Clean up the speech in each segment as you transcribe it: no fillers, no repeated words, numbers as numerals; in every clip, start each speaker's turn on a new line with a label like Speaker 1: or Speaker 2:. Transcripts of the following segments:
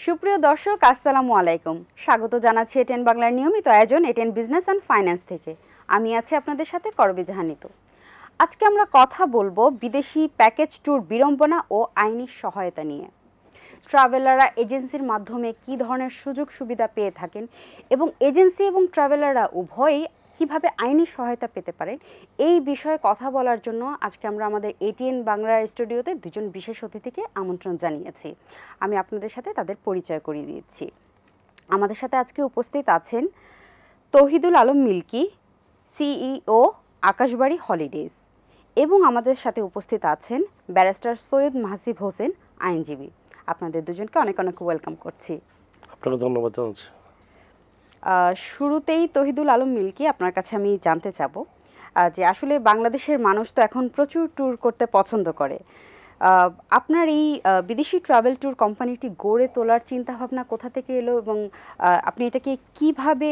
Speaker 1: সুপ্রিয় দর্শক, আসসালামু আলাইকুম। স্বাগত জানাচ্ছি এটেন বাংলার নিয়মিত আয়োজন এটেন বিজনেস অ্যান্ড ফাইন্যান্স থেকে। আমি আছি আপনাদের সাথে করবি জাহানিত। আজকে আমরা কথা বলবো বিদেশি প্যাকেজ ট্যুর বিড়ম্বনা ও আইনি সহায়তা নিয়ে। ট্রাভেলাররা এজেন্সির মাধ্যমে কী ধরনের সুযোগ সুবিধা পেয়ে থাকেন এবং এজেন্সি এবং ট্রাভেলাররা উভয়ই কিভাবে আইনি সহায়তা পেতে পারেন, এই বিষয়ে কথা বলার জন্য আজকে আমরা আমাদের এটিএন বাংলার স্টুডিওতে দুজন বিশেষ অতিথিকে আমন্ত্রণ জানিয়েছি। আমি আপনাদের সাথে তাদের পরিচয় করিয়ে দিচ্ছি। আমাদের সাথে আজকে উপস্থিত আছেন তৌহিদুল আলম মিল্কি, সিইও আকাশবাড়ি হলিডেজ, এবং আমাদের সাথে উপস্থিত আছেন ব্যারিস্টার সৈয়দ মাহসিব হোসেন, আইনজীবী। আপনাদের দুজনকে অনেক অনেক ওয়েলকাম করছি।
Speaker 2: আপনাকে ধন্যবাদ জানাচ্ছি।
Speaker 1: শুরুতেই তৌহিদুল আলম মিল্কি, আপনার কাছে আমি জানতে চাবো যে আসলে বাংলাদেশের মানুষ তো এখন প্রচুর ট্যুর করতে পছন্দ করে। আপনার এই বিদেশি ট্রাভেল ট্যুর কোম্পানিটি গড়ে তোলার চিন্তাভাবনা কোথা থেকে এলো এবং আপনি এটাকে কিভাবে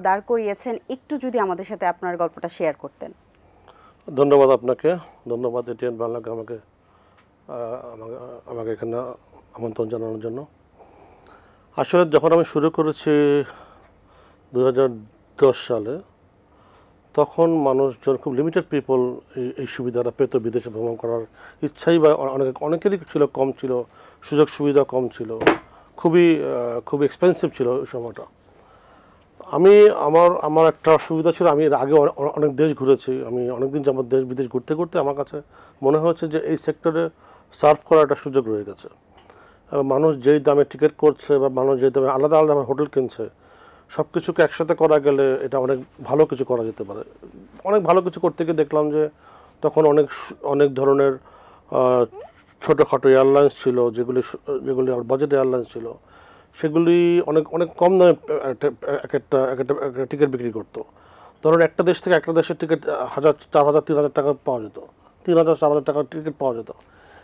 Speaker 1: দাঁড় করিয়েছেন, একটু যদি আমাদের সাথে আপনার গল্পটা শেয়ার করতেন।
Speaker 2: ধন্যবাদ আপনাকে, ধন্যবাদ এটিএন বাংলাকে আমাকে আমাকে এখানে আমন্ত্রণ জানানোর জন্য। আসলে যখন আমি শুরু করেছি 2010 সালে, তখন খুব লিমিটেড পিপল এই সুবিধাটা পেত। বিদেশে ভ্রমণ করার ইচ্ছাই বা অনেকেরই ছিল, কম ছিল, সুযোগ সুবিধা কম ছিল, খুবই এক্সপেন্সিভ ছিল ওই সময়টা। আমার একটা সুবিধা ছিল, আমি এর আগে অনেক দেশ ঘুরেছি। আমি অনেকদিন যাবত দেশ বিদেশ ঘুরতে ঘুরতে আমার কাছে মনে হয়েছে যে এই সেক্টরে সার্ভ করার একটা সুযোগ রয়ে গেছে। মানুষ যেই দামে টিকিট করছে বা মানুষ যেই দামে আলাদা আলাদা হোটেল কিনছে, সব কিছুকে একসাথে করা গেলে এটা অনেক ভালো কিছু করা যেতে পারে। অনেক ভালো কিছু করতে গিয়ে দেখলাম যে তখন অনেক ধরনের ছোটোখাটো এয়ারলাইন্স ছিল, যেগুলি আমার বাজেট এয়ারলাইন্স ছিল, সেগুলি অনেক কম দামে এক একটা টিকিট বিক্রি করতো। ধরুন একটা দেশ থেকে একটা দেশের টিকিট 1000, 4000, 3000 টাকা পাওয়া যেত, 3000, 4000 টাকার টিকিট পাওয়া যেত।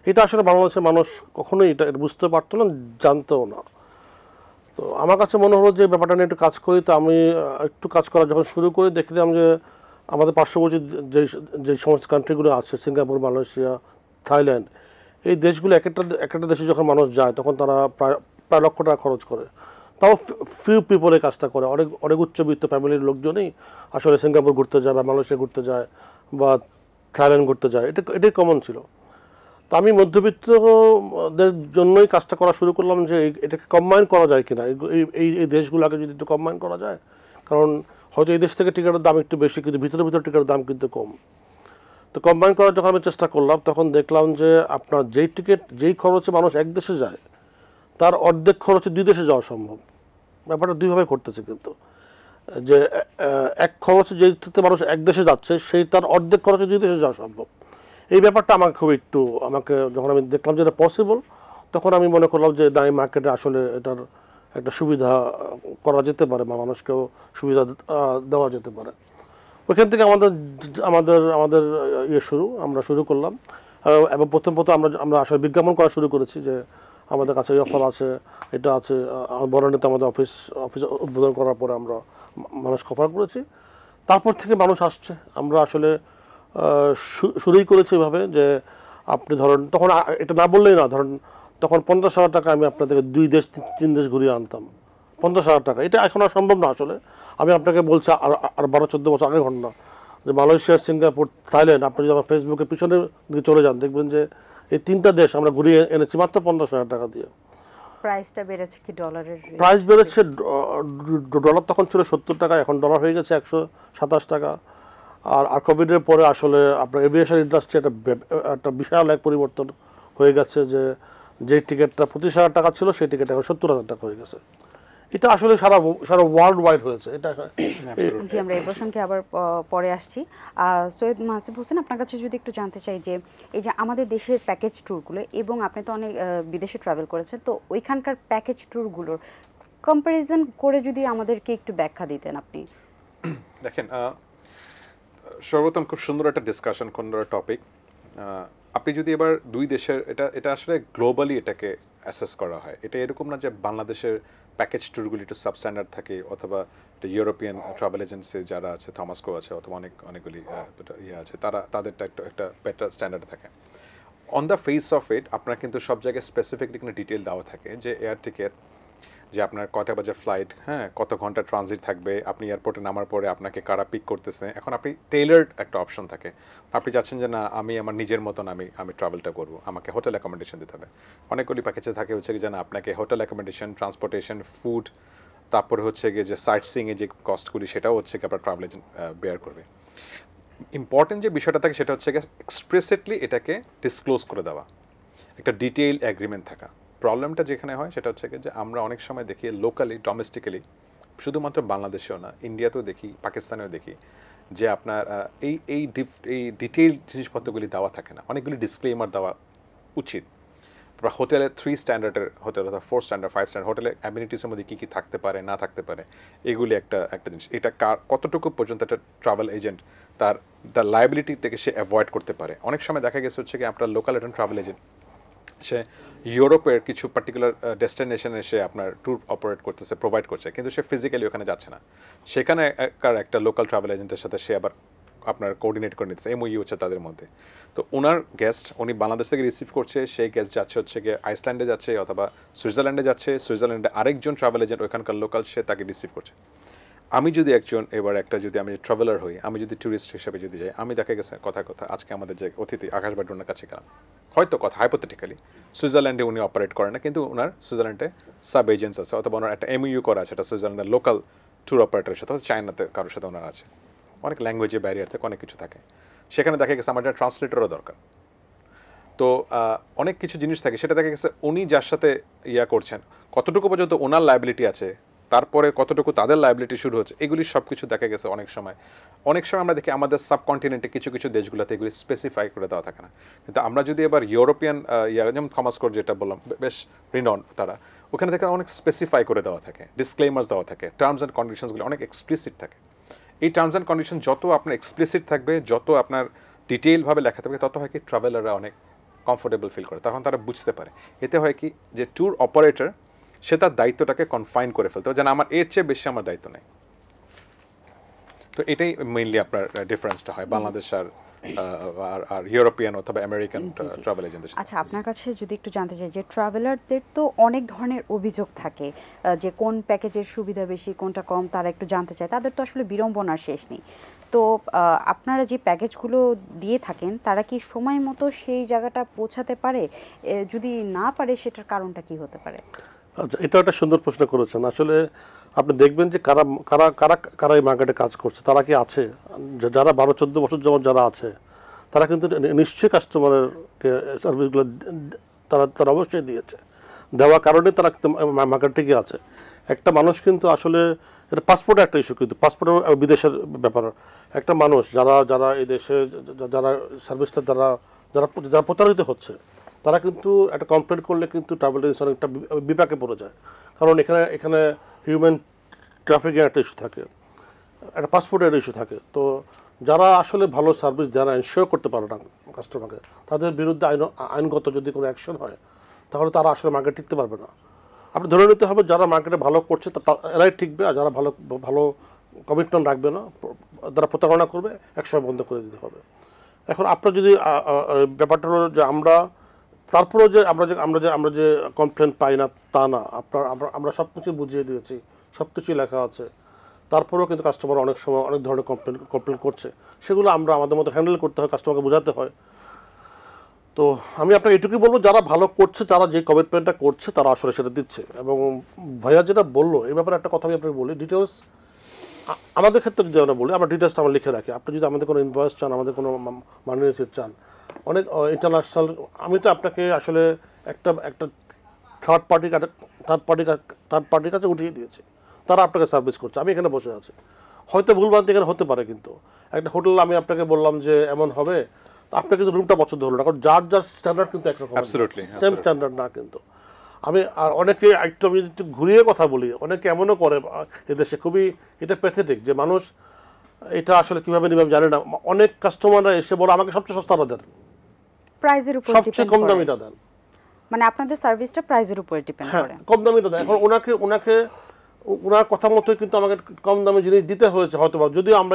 Speaker 2: এটা আসলে বাংলাদেশের মানুষ কখনোই এটা বুঝতে পারতো না, জানতেও না। তো আমার কাছে মনে হলো যে ব্যাপারটা নিয়ে একটু কাজ করি। তো আমি একটু কাজ করা যখন শুরু করি, দেখলাম যে আমাদের পার্শ্ববর্তী যে সমস্ত কান্ট্রিগুলো আছে, সিঙ্গাপুর, মালয়েশিয়া, থাইল্যান্ড, এই দেশগুলো এক একটা দেশে যখন মানুষ যায় তখন তারা প্রায় লক্ষ টাকা খরচ করে। তাও ফিউ পিপল এই কাজটা করে। অনেক উচ্চবিত্ত ফ্যামিলির লোকজনই আসলে সিঙ্গাপুর ঘুরতে যায় বা মালয়েশিয়া ঘুরতে যায় বা থাইল্যান্ড ঘুরতে যায়। এটাই কমন ছিল। তো আমি মধ্যবিত্তদের জন্যই কাজটা করা শুরু করলাম যে এটাকে কম্বাইন করা যায় কিনা, এই দেশগুলোকে যদি একটু কম্বাইন করা যায়। কারণ হয়তো এই দেশ থেকে টিকিটের দাম একটু বেশি, কিন্তু ভিতরে টিকিটের দাম কিন্তু কম। তো কম্বাইন করার যখন আমি চেষ্টা করলাম, তখন দেখলাম যে আপনার যেই খরচে মানুষ এক দেশে যায়, তার অর্ধেক খরচে 2 দেশে যাওয়া সম্ভব। ব্যাপারটা দুইভাবে করতেছে কিন্তু, যে এক খরচে যেতে মানুষ এক দেশে যাচ্ছে, সেই তার অর্ধেক খরচে 2 দেশে যাওয়া সম্ভব। এই ব্যাপারটা আমাকে যখন আমি দেখলাম যে এটা পসিবল, তখন আমি মনে করলাম যে না, এই মার্কেটে আসলে এটার একটা সুবিধা করা যেতে পারে বা মানুষকেও সুবিধা দেওয়া যেতে পারে। ওইখান থেকে আমাদের আমরা শুরু করলাম। এবং প্রথম আমরা আসলে বিজ্ঞাপন করা শুরু করেছি যে আমাদের কাছে এই অফার আছে, এটা আছে। বরানীতে আমাদের অফিস উদ্বোধন করার পরে আমরা মানুষকে অফার করেছি। তারপর থেকে মানুষ আসছে। আমরা আসলে শুরুই করেছি এভাবে যে আপনি ধরেন, তখন এটা না বললেই না, ধরেন তখন 50,000 টাকা আমি আপনাদেরকে 2 দেশ 3 দেশ ঘুরিয়ে আনতাম। 50,000 টাকা, এটা এখন আর সম্ভব না আসলে। আমি আপনাকে বলছি আর 12-14 বছর আগে ঘটনা, যে মালয়েশিয়া, সিঙ্গাপুর, থাইল্যান্ড, আপনি যদি আমার ফেসবুকে পিছনের দিকে চলে যান, দেখবেন যে এই 3টা দেশ আমরা ঘুরিয়ে এনেছি মাত্র 50,000 টাকা দিয়ে।
Speaker 1: প্রাইসটা বেড়েছে কি ডলারের?
Speaker 2: প্রাইস বেড়েছে। ডলার তখন ছিল 70 টাকা, এখন ডলার হয়ে গেছে 127 টাকা। আর কোভিডের পরে আসলে আপনার এভিয়েশন ইন্ডাস্ট্রি একটা বিশাল এক পরিবর্তন হয়ে গেছে, যে টিকিটটা 25,000 টাকা ছিল, সেই টিকিট এখন 70,000 টাকা হয়ে গেছে। এটা আসলে সারা ওয়ার্ল্ড ওয়াইড হয়েছে এটা।
Speaker 1: জি, আমরা এই প্রসঙ্গে আবার পরে আসছি। সৈয়দ মাহসিব হোসেন, আপনার কাছে যদি একটু জানতে চাই যে এই যে আমাদের দেশের প্যাকেজ ট্যুরগুলো, এবং আপনি তো অনেক বিদেশে ট্রাভেল করেছেন, তো ওইখানকার প্যাকেজ ট্যুরগুলোর কম্প্যারিজন করে যদি আমাদেরকে একটু ব্যাখ্যা দিতেন আপনি।
Speaker 3: দেখেন, সর্বপ্রথম খুব সুন্দর একটা ডিসকাশন, সুন্দর টপিক। আপনি যদি এবার দুই দেশের, এটা আসলে গ্লোবালি এটাকে অ্যাসেস করা হয়। এটা এরকম না যে বাংলাদেশের প্যাকেজ ট্যুরগুলি একটু সাবস্ট্যান্ডার্ড থাকে, অথবা ইউরোপিয়ান ট্রাভেল এজেন্সি যারা আছে, থমাসকো আছে, অথবা অনেকগুলি আছে, তাদেরটা একটা বেটার স্ট্যান্ডার্ড থাকে। On the face of it আপনার কিন্তু সব জায়গায় স্পেসিফিকলি কোনো ডিটেল দেওয়া থাকে যে এয়ার টিকিট যে আপনার কয়টা বাজে ফ্লাইট, হ্যাঁ, কত ঘন্টা ট্রানজিট থাকবে, আপনি এয়ারপোর্টে নামার পরে আপনাকে কারা পিক করতেছে। এখন আপনি টেইলার্ড একটা অপশন থাকে, আপনি চাচ্ছেন যে না আমি আমার নিজের মতন আমি ট্রাভেলটা করবো, আমাকে হোটেল অ্যাকোমোডেশন দিতে হবে। অনেকগুলি প্যাকেজে থাকে হচ্ছে কি যে না আপনাকে হোটেল অ্যাকোমোডেশন, ট্রান্সপোর্টেশন, ফুড, তারপরে হচ্ছে গিয়ে যে সাইট সিইংয়ে যে কস্টগুলি সেটাও হচ্ছে কি আপনার ট্রাভেল এজেন্ট বেয়ার করবে। ইম্পর্টেন্ট যে বিষয়টা থাকে সেটা হচ্ছে গিয়ে এক্সপ্রেসেটলি এটাকে ডিসক্লোজ করে দেওয়া, একটা ডিটেইল অ্যাগ্রিমেন্ট থাকা। প্রবলেমটা যেখানে হয় সেটা হচ্ছে যে আমরা অনেক সময় দেখি লোকালি, ডোমেস্টিক্যালি, শুধুমাত্র বাংলাদেশেও না, ইন্ডিয়াতেও দেখি, পাকিস্তানেও দেখি যে আপনার এই ডিটেইল জিনিসপত্রগুলি দেওয়া থাকে না, অনেকগুলি ডিসক্লেমার দেওয়া উচিত। হোটেলে 3 স্ট্যান্ডার্ডের হোটেল অথবা 4 স্ট্যান্ডার্ড, 5 স্ট্যান্ডার্ড হোটেলে অ্যামিনিটিসের মধ্যে কী কী থাকতে পারে না থাকতে পারে, এগুলি একটা জিনিস। এটা কতটুকু পর্যন্ত একটা ট্রাভেল এজেন্ট তার লায়াবিলিটি থেকে সে অ্যাভয়েড করতে পারে। অনেক সময় দেখা গেছে হচ্ছে কি আপনার লোকাল একটা ট্রাভেল এজেন্ট সে ইউরোপের কিছু পার্টিকুলার ডেস্টিনেশনে সে আপনার ট্যুর অপারেট করতেছে, প্রোভাইড করছে, কিন্তু সে ফিজিক্যালি ওখানে যাচ্ছে না। সেখানে একটা লোকাল ট্রাভেল এজেন্টের সাথে সে আবার আপনার কোঅর্ডিনেট করে নিচ্ছে, এমওইউ হচ্ছে তাদের মধ্যে। তো ওনার গেস্ট উনি বাংলাদেশ থেকে রিসিভ করছে, সেই গেস্ট যাচ্ছে হচ্ছে গিয়ে আইসল্যান্ডে যাচ্ছে অথবা সুইজারল্যান্ডে যাচ্ছে, সুইজারল্যান্ডে আরেকজন ট্রাভেল এজেন্ট ওইখানকার লোকাল সে তাকে রিসিভ করছে। আমি যদি একজন এবার যদি আমি ট্রাভেলার হই, আমি যদি ট্যুরিস্ট হিসেবে যদি যাই, আমি দেখা গেছে কথা আজকে আমাদের যে অতিথি আকাশ বাড্রুনের কাছে গেলাম, হয়তো কথা হাইপোথেটিক্যালি সুইজারল্যান্ডে উনি অপারেট করেন না, কিন্তু ওনার সুইজারল্যান্ডে সাব এজেন্টস আছে অথবা ওনার একটা এমইউ করা আছে, এটা সুইজারল্যান্ডের লোকাল ট্যুর অপারেটরের সাথে, চায়নাতে কারোর সাথে ওনার আছে, অনেক ল্যাঙ্গুয়েজে ব্যারিয়ার থাকে, অনেক কিছু থাকে। সেখানে দেখা গেছে আমার একটা ট্রান্সলেটরও দরকার। তো অনেক কিছু জিনিস থাকে, সেটা দেখা গেছে উনি যার সাথে করছেন কতটুকু পর্যন্ত ওনার লায়াবিলিটি আছে, তারপরে কতটুকু তাদের লায়াবিলিটি শুরু হচ্ছে, এগুলি সব কিছু দেখা গেছে অনেক সময় আমরা দেখি আমাদের সাবকন্টিনেন্টে কিছু কিছু দেশগুলোতে এগুলি স্পেসিফাই করে দেওয়া থাকে না। কিন্তু আমরা যদি এবার ইউরোপিয়ান যেমন থমাস কুক যেটা বললাম বেশ রিনন, তারা ওখানে থেকে অনেক স্পেসিফাই করে দেওয়া থাকে, ডিসক্লেমার্স দেওয়া থাকে, টার্মস অ্যান্ড কন্ডিশনসগুলো অনেক এক্সপ্লিসিট থাকে। এই টার্মস অ্যান্ড কন্ডিশন যত আপনার এক্সপ্লিসিট থাকবে, যত আপনার ডিটেইলভাবে লেখা থাকবে, তত হয় কি ট্রাভেলাররা অনেক কমফোর্টেবল ফিল করে, তখন তারা বুঝতে পারে। এতে হয় কি যে ট্যুর অপারেটর সে তার দায়িত্বটাকে কনফাইন করে ফেলতে হবে, যেন আমার এর চেয়ে বেশি আমার দায়িত্ব নেই। তো এটাই মেইনলি আপনার ডিফারেন্সটা হয় বাংলাদেশ আর ইউরোপিয়ান অথবা আমেরিকান ট্রাভেল এজেন্টদের।
Speaker 1: আচ্ছা, আপনার কাছে যদি একটু জানতে চাই যে ট্রাভেলারদের তো অনেক ধরনের অভিযোগ থাকে, যে কোন প্যাকেজের সুবিধা বেশি কোনটা কম তারা একটু জানতে চায়, তাদের তো আসলে বিড়ম্বনার শেষ নেই। তো আপনারা যে প্যাকেজগুলো দিয়ে থাকেন তারা কি সময় মতো সেই জায়গাটা পৌঁছাতে পারে? যদি না পারে সেটার কারণটা কি হতে পারে?
Speaker 2: আচ্ছা, এটা একটা সুন্দর প্রশ্ন করেছেন। আসলে আপনি দেখবেন যে কারা কারা কারা কারা এই মার্কেটে কাজ করছে, তারা কি আছে, যারা 12-14 বছর যেমন যারা আছে তারা কিন্তু নিশ্চয়ই কাস্টমারকে সার্ভিসগুলো তারা অবশ্যই দিয়েছে, দেওয়ার কারণে তারা মার্কেট টিকে আছে। একটা মানুষ কিন্তু আসলে এটা পাসপোর্টের একটা ইস্যু, কিন্তু পাসপোর্টের বিদেশের ব্যাপার। একটা মানুষ যারা এই দেশে যারা সার্ভিসটা যারা যারা প্রতারিত হচ্ছে, তারা কিন্তু একটা কমপ্লেন করলে কিন্তু ট্রাভেল এজেন্সি অনেকটা বিপাকে পড়ে যায়। কারণ এখানে হিউম্যান ট্রাফিকের একটা ইস্যু থাকে, একটা পাসপোর্টের ইস্যু থাকে। তো যারা আসলে ভালো সার্ভিস যারা এনশিওর করতে পারে না কাস্টমারকে, তাদের বিরুদ্ধে আইনগত যদি কোনো অ্যাকশন হয়, তাহলে তারা আসলে মার্কেট টিকতে পারবে না। আপনি ধরে নিতে হবে যারা মার্কেটে ভালো করছে এরাই টিকবে, আর যারা ভালো কমিটমেন্ট রাখবে না, যারা প্রতারণা করবে, একসময় বন্ধ করে দিতে হবে। এখন আপনার যদি ব্যাপারটা হলো যে তারপরেও যে আমরা যে কমপ্লেন পাই না তা না, আমরা সব কিছু বুঝিয়ে দিয়েছি, সব কিছুই লেখা আছে, তারপরেও কিন্তু কাস্টমার অনেক সময় অনেক ধরনের কমপ্লেন করছে। সেগুলো আমরা আমাদের মতো হ্যান্ডেল করতে হয়, কাস্টমারকে বোঝাতে হয়। তো আমি আপনাকে এটুকুই বলবো, যারা ভালো করছে, তারা যে কমিটমেন্টটা করছে তারা আসলে সেটা দিচ্ছে। এবং ভাইয়া যেটা বললো এই ব্যাপারে একটা কথা আমি আপনাকে বলি, ডিটেলস আমাদের ক্ষেত্রে যদি আমরা বলি, আমরা ডিটেলসটা আমরা লিখে রাখি। আপনি যদি আমাদের কোনো ইনভয়েস চান, আমাদের কোনো মানি রিসিট চান, অনেক ইন্টারন্যাশনাল, আমি তো আপনাকে আসলে একটা থার্ড পার্টির কাছে উঠিয়ে দিয়েছি, তারা আপনাকে সার্ভিস করছে, আমি এখানে বসে আছি। হয়তো ভুলভ্রান্তি এখানে হতে পারে, কিন্তু একটা হোটেল আমি আপনাকে বললাম যে এমন হবে, আপনার কিন্তু রুমটা পছন্দ হলো না, কারণ যার স্ট্যান্ডার্ড কিন্তু একরকম, সেম স্ট্যান্ডার্ড না। কিন্তু আর অনেকে একটু আমি একটু ঘুরিয়ে কথা বলি, অনেকে এমনও করে এদেশে, খুবই এটা প্যাথেটিক যে মানুষ এটা আসলে কীভাবে নেবে জানে না। অনেক কাস্টমাররা এসে বলে আমাকে সবচেয়ে সস্তাটা দেন,
Speaker 1: প্রাইজের উপর
Speaker 2: সবচেয়ে কম দামিটা দেন,
Speaker 1: মানে আপনাদের সার্ভিসটা প্রাইজের উপর ডিপেন্ড করে।
Speaker 2: কম দামিটা দেন। এখন ওনার কথা মতোই কিন্তু আমাকে কম দামে জিনিস দিতে হয়েছে হয়তো, যদিও আমরা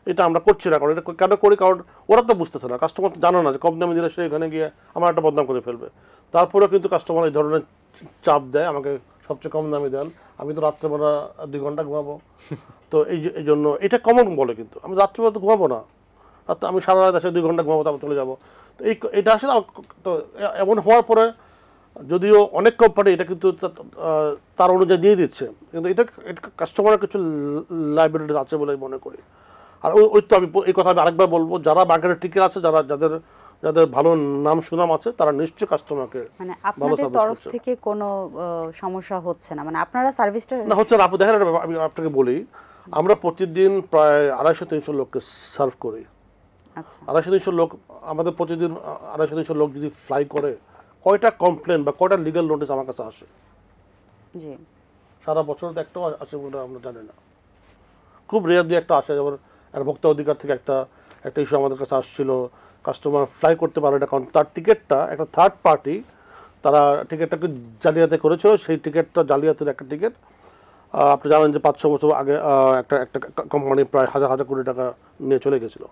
Speaker 2: এটা আমরা করছি না। কারণ এটা কেন করি, কারণ ওরা তো বুঝতেছে না, কাস্টমার তো জানে না যে কম দামে দিলে সে এখানে গিয়ে আমার একটা বদনাম করে ফেলবে। তারপরেও কিন্তু কাস্টমার এই ধরনের চাপ দেয়, আমাকে সবচেয়ে কম দামে দেন, আমি তো রাত্রেবেলা 2 ঘন্টা ঘুমাবো। তো এই জন্য এটা কমন বলে, কিন্তু আমি রাত্রেবেলা তো ঘুমাবো না, আমি সারা রাত এসে 2 ঘন্টা ঘুমাবো, তারপর চলে যাবো। তো এটা আসলে তো এমন হওয়ার পরে যদিও অনেক কোম্পানি এটা কিন্তু তার অনুযায়ী দিয়ে দিচ্ছে, কিন্তু এটা কাস্টমারের কিছু লাইবিলিটি আছে বলে মনে করি। আর ওই তো আমি এই কথা আমি আরেকবার বলবো, যারা মার্কেটে টিকে আছে, যাদের ভালো নাম সুনাম আছে, তারা নিশ্চয়ই কাস্টমারকে
Speaker 1: মানে
Speaker 2: ভালো
Speaker 1: আপনাদের
Speaker 2: সার্ভিস
Speaker 1: তরফ
Speaker 2: করছে।
Speaker 1: থেকে কোনো সমস্যা হচ্ছে না, মানে আপনারা সার্ভিসটা
Speaker 2: না হচ্ছে না, আপনি দেখেন, আমি আপনাকে বলি, আমরা প্রতিদিন প্রায় 250-300 লোককে সার্ভ করি।
Speaker 1: আচ্ছা
Speaker 2: 250-300 লোক, আমাদের প্রতিদিন 250-300 লোক যদি ফ্লাই করে, কয়টা কমপ্লেন বা কয়টা লিগ্যাল নোটিস আমার কাছে আসে
Speaker 1: জি
Speaker 2: সারা বছর? তো একটাও আসে বলে আমরা জানি না, খুব রেয়ার দিয়ে একটা আসে। যেমন একটা ভোক্তা অধিকার থেকে একটা ইস্যু আমাদের কাছে আসছিল, কাস্টমার ফ্লাই করতে পারে না, কারণ তার টিকিটটা একটা থার্ড পার্টি, তারা টিকিটটাকে জালিয়াতি করেছিল। সেই টিকিটটা জালিয়াতির একটা টিকিট, আপনি জানেন যে 5-6 বছর আগে একটা কোম্পানি প্রায় হাজার হাজার কোটি টাকা নিয়ে চলে গেছিলো।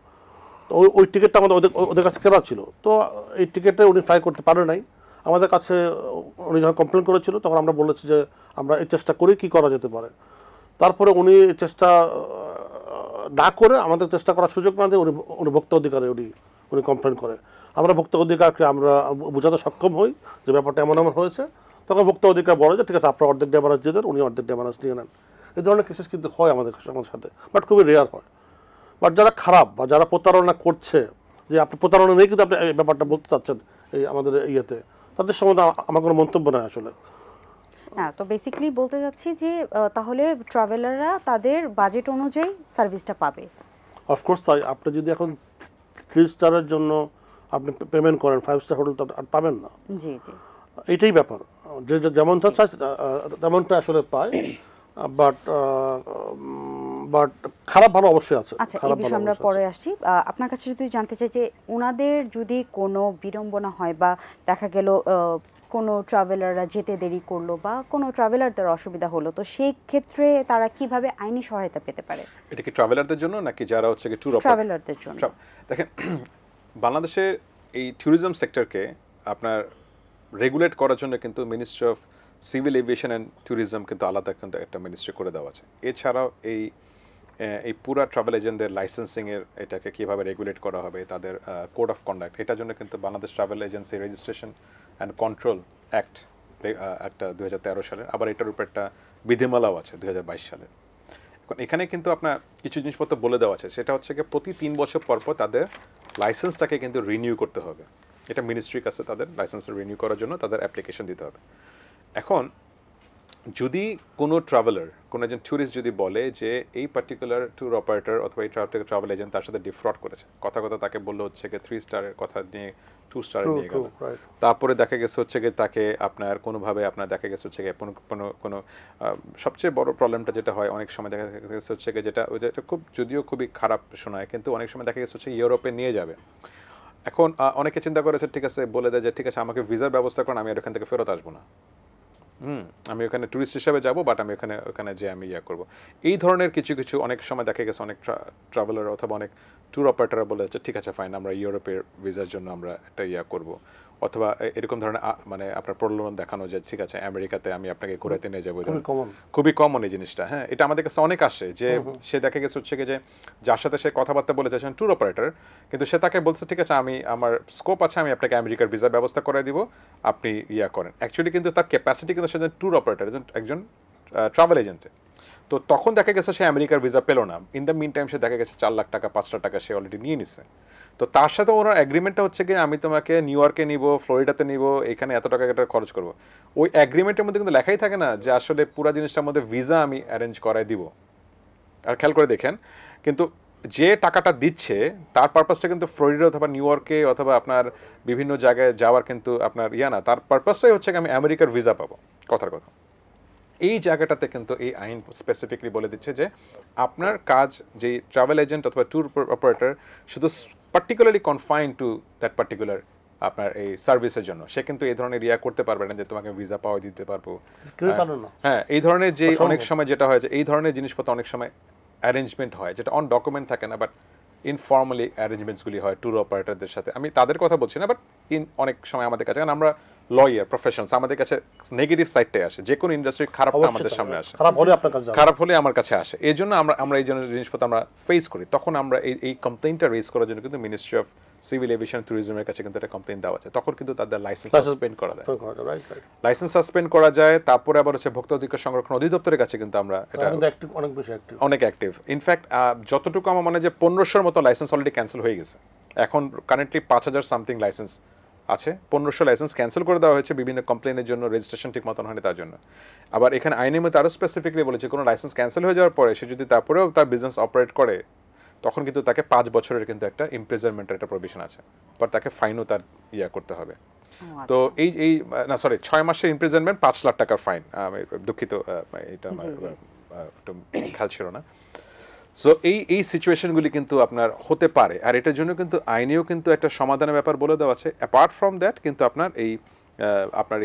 Speaker 2: তো ওই টিকিটটা আমাদের ওদের কাছে কেনা ছিল। তো এই টিকিটে উনি ফ্লাই করতে পারে নাই। আমাদের কাছে উনি যখন কমপ্লেন করেছিল, তখন আমরা বলেছি যে আমরা এই চেষ্টা করি, কী করা যেতে পারে। তারপরে উনি চেষ্টা না করে, আমাদের চেষ্টা করার সুযোগ না দিয়ে উনি ভোক্তা অধিকারে উনি কমপ্লেন করে। আমরা ভোক্তা অধিকারকে আমরা বোঝাতে সক্ষম হই যে ব্যাপারটা এমন হয়েছে। তখন ভোক্তা অধিকার বলে যে ঠিক আছে, আপনার অর্ধেক ড্যামারেজ দিয়ে দেন, উনি অর্ধেক ড্যামারেজ নিয়ে নেন। এই ধরনের কেসেস কিন্তু হয় আমাদের সাথে, বাট খুবই রেয়ার হয়। বাট যারা খারাপ বা যারা প্রতারণা করছে, যে আপনি প্রতারণা নেই কিন্তু আপনি এই ব্যাপারটা বলতে চাচ্ছেন এই আমাদের ইয়েতে, তাদের সম্বন্ধে আমার কোনো মন্তব্য নয় আসলে।
Speaker 1: না, তো বেসিক্যালি বলতে যাচ্ছি যে তাহলে ট্রাভেলাররা তাদের বাজেট অনুযায়ী সার্ভিসটা পাবে।
Speaker 2: অফকোর্স তাই, আপনি যদি এখন 3 স্টারের জন্য আপনি পেমেন্ট করেন, 5 স্টার হোটেল তো আর পাবেন না।
Speaker 1: জি জি
Speaker 2: এইটাই ব্যাপার, যে যেমন চাচ্ছে তেমনটা আসলে পায়। বাট বাট খারাপ ভালো অবশ্যই আছে।
Speaker 1: আচ্ছা, এই
Speaker 2: খারাপ ভালো
Speaker 1: বিষয়ে আমরা
Speaker 2: অবশ্যই
Speaker 1: পরে
Speaker 2: আছে।
Speaker 1: আসছি। আপনার কাছে যদি জানতে চাই যে ওনাদের যদি কোনো বিড়ম্বনা হয় বা দেখা গেল কোনো ট্রাভেলাররা যেতে দেরি করলো বা কোনো ট্রাভেলারদের অসুবিধা হলো, তো সেই ক্ষেত্রে তারা কিভাবে আইনি সহায়তা পেতে পারে?
Speaker 3: এটা কি ট্রাভেলারদের জন্য নাকি যারা হচ্ছে কি ট্যুর
Speaker 1: ট্রাভেলারদের জন্য।
Speaker 3: দেখেন, বাংলাদেশে এই ট্যুরিজম সেক্টরকে আপনার রেগুলেট করার জন্য কিন্তু ministry of civil aviation and tourism কিন্তু আলাদা কিন্তু একটা মিনিস্ট্রি করে দেওয়া আছে। এছাড়াও এই পুরা ট্রাভেল এজেন্টদের লাইসেন্সিংয়ের এটাকে কীভাবে রেগুলেট করা হবে, তাদের কোড অফ কন্ডাক্ট, এটার জন্য কিন্তু Bangladesh travel agency registration and control act একটা 2013 সালের, আবার এটার উপর একটা বিধিমালাও আছে 2022 সালের। এখন এখানে কিন্তু আপনার কিছু জিনিসপত্র বলে দেওয়া আছে, সেটা হচ্ছে কি প্রতি 3 বছর পর পর তাদের লাইসেন্সটাকে কিন্তু রিনিউ করতে হবে। এটা মিনিস্ট্রির কাছে তাদের লাইসেন্সটা রিনিউ করার জন্য তাদের অ্যাপ্লিকেশন দিতে হবে। এখন যদি কোনো ট্রাভেলার, কোনো একজন ট্যুরিস্ট যদি বলে যে এই পার্টিকুলার ট্যুর অপারেটর অথবা এই ট্রাভেল এজেন্ট তার সাথে ডিফ্রড করেছে, কথা তাকে বললো হচ্ছে কি 3 স্টারের কথা নিয়ে 2 স্টারে নিয়ে গেল, তারপরে দেখা গেছে হচ্ছে গিয়ে তাকে আপনার কোনোভাবে আপনার দেখা গেছে হচ্ছে গিয়ে কোনো সবচেয়ে বড় প্রবলেমটা যেটা হয় অনেক সময় দেখা গেছে হচ্ছে গিয়ে যেটা খুব যদিও খুবই খারাপ শোনায়, কিন্তু অনেক সময় দেখা গেছে হচ্ছে ইউরোপে নিয়ে যাবে। এখন অনেকে চিন্তা করেছে ঠিক আছে, বলে দেয় যে ঠিক আছে আমাকে ভিসার ব্যবস্থা করেন, আমি আর ওখান থেকে ফেরত আসবো না, আমি ওখানে ট্যুরিস্ট হিসাবে যাব, বাট আমি ওখানে যে আমি করি। এই ধরনের কিছু অনেক সময় দেখা গেছে অনেক ট্রাভেলার অথবা অনেক ট্যুর অপারেটররা বলে যাচ্ছে ঠিক আছে ফাইন, আমরা ইউরোপের ভিসার জন্য আমরা একটা করব, অথবা এরকম ধরনের মানে আপনার প্রলোভন দেখানো যে ঠিক আছে আমেরিকাতে আমি আপনাকে ঘুরাতে নিয়ে যাবো। খুবই কমন এই জিনিসটা। হ্যাঁ, এটা আমাদের কাছে অনেক আসে যে সে দেখা গেছে হচ্ছে যে যার সাথে সে কথাবার্তা বলে যাচ্ছেন ট্যুর অপারেটর, কিন্তু সে তাকে বলছে ঠিক আছে আমার স্কোপ আছে, আমি আপনাকে আমেরিকার ভিসার ব্যবস্থা করে দিব, আপনি করেন। অ্যাকচুয়ালি কিন্তু তার ক্যাপাসিটি কিন্তু সে ট্যুর অপারেটর, একজন ট্রাভেল এজেন্টে। তো তখন দেখা গেছে সে আমেরিকার ভিসা পেলো না, ইন দ্য মিন টাইম সে দেখা গেছে 4 লাখ টাকা 5 লাখ টাকা সে অলরেডি নিয়ে নিচ্ছে। তো তার সাথে ওনার অ্যাগ্রিমেন্টটা হচ্ছে কি আমি তোমাকে নিউ ইয়র্কে নিব, ফ্লোরিডাতে নিব, এখানে এত টাকা খরচ করবো। ওই অ্যাগ্রিমেন্টের মধ্যে কিন্তু লেখাই থাকে না যে আসলে পুরো জিনিসটার মধ্যে ভিসা আমি অ্যারেঞ্জ করাই দিব। আর খেয়াল করে দেখেন, কিন্তু যে টাকাটা দিচ্ছে তার পারপাসটা কিন্তু ফ্লোরিডা অথবা নিউ ইয়র্কে অথবা আপনার বিভিন্ন জায়গায় যাওয়ার কিন্তু আপনার না, তার পারপাসটাই হচ্ছে আমি আমেরিকার ভিসা পাবো। কথার কথা এই জায়গাটাতে কিন্তু এই আইন স্পেসিফিকলি বলে দিচ্ছে যে আপনার কাজ যে ট্রাভেল এজেন্ট অথবা ট্যুর অপারেটর শুধু particularly confined to that particular আপনার এই সার্ভিসের জন্য, সে কিন্তু এই ধরনের করতে পারবে না যে তোমাকে ভিসা পাওয়া দিতে পারবো। হ্যাঁ, এই ধরনের যে অনেক সময় যেটা হয় যে এই ধরনের জিনিসপত্র অনেক সময় অ্যারেঞ্জমেন্ট হয় যেটা অন ডকুমেন্ট থাকে না, বাট ইনফর্মালি অ্যারেঞ্জমেন্টসগুলি হয় ট্যুর অপারেটরদের সাথে। আমি তাদের কথা বলছি না, বাট অনেক সময় আমাদের কাছে, কারণ আমরা লয়ার প্রফেশনস আমাদের কাছে নেগেটিভ সাইডটাই আসে, যে কোনো ইন্ডাস্ট্রির খারাপটা
Speaker 2: অবশ্যই
Speaker 3: আমাদের
Speaker 2: তাই।
Speaker 3: সামনে আসে,
Speaker 2: খারাপ হলে আপনার কাছে যাবে।
Speaker 3: খারাপ হলে আমার কাছে আসে। এই জন্য আমরা এই জন্য জিনিসপত্র আমরা ফেস করি। তখন আমরা এই কমপ্লেইনটা রেজ করার জন্য কিন্তু মিনিস্ট্রি অফ সিভিল এভিয়েশন ট্যুরিজমের কাছে কিন্তু একটা কমপ্লেইন দেওয়া যায়। তখন কিন্তু তাদের লাইসেন্স সাসপেন্ড করা যায়,
Speaker 2: রাইট রাইট।
Speaker 3: লাইসেন্স সাসপেন্ড করা যায়। তারপরে আবার হচ্ছে ভোক্তা অধিকার সংরক্ষণ অধিদপ্তরের কাছে কিন্তু আমরা এটা
Speaker 2: কিন্তু অ্যাক্টিভ, অনেক বেশি অ্যাক্টিভ।
Speaker 3: অনেক অ্যাক্টিভ। ইনফ্যাক্ট যতটুকু আমার মনে হয় যে 1500-র মতো লাইসেন্স অলরেডি ক্যান্সেল হয়ে গেছে। এখন কারেন্টলি 5000 সামথিং লাইসেন্স আছে। 1500 লাইসেন্স ক্যান্সেল করে দেওয়া হয়েছে বিভিন্ন কমপ্লেনের জন্য, রেজিস্ট্রেশন ঠিক মতন হয়নি তার জন্য। আবার এখানে আইনের মধ্যে আরও স্পেসিফিকলি বলেছে কোনো লাইসেন্স ক্যান্সেল হয়ে যাওয়ার পরে সে যদি তারপরেও তার বিজনেস অপারেট করে তখন কিন্তু তাকে 5 বছরের কিন্তু একটা ইমপ্রিজনমেন্টের একটা প্রভিশন আছে, পর তাকে ফাইনও তার করতে হবে। তো এই না সরি 6 মাসের ইমপ্রিজনমেন্ট, 5 লাখ টাকার ফাইন। আমি দুঃখিত, এটা আমার একটু খেয়াল ছিল না। সো এই সিচুয়েশনগুলি কিন্তু আপনার হতে পারে, আর এটার জন্য কিন্তু আইনেও কিন্তু একটা সমাধানের ব্যাপার বলে দেওয়া আছে। অ্যাপার্ট ফ্রম দ্যাট কিন্তু আপনার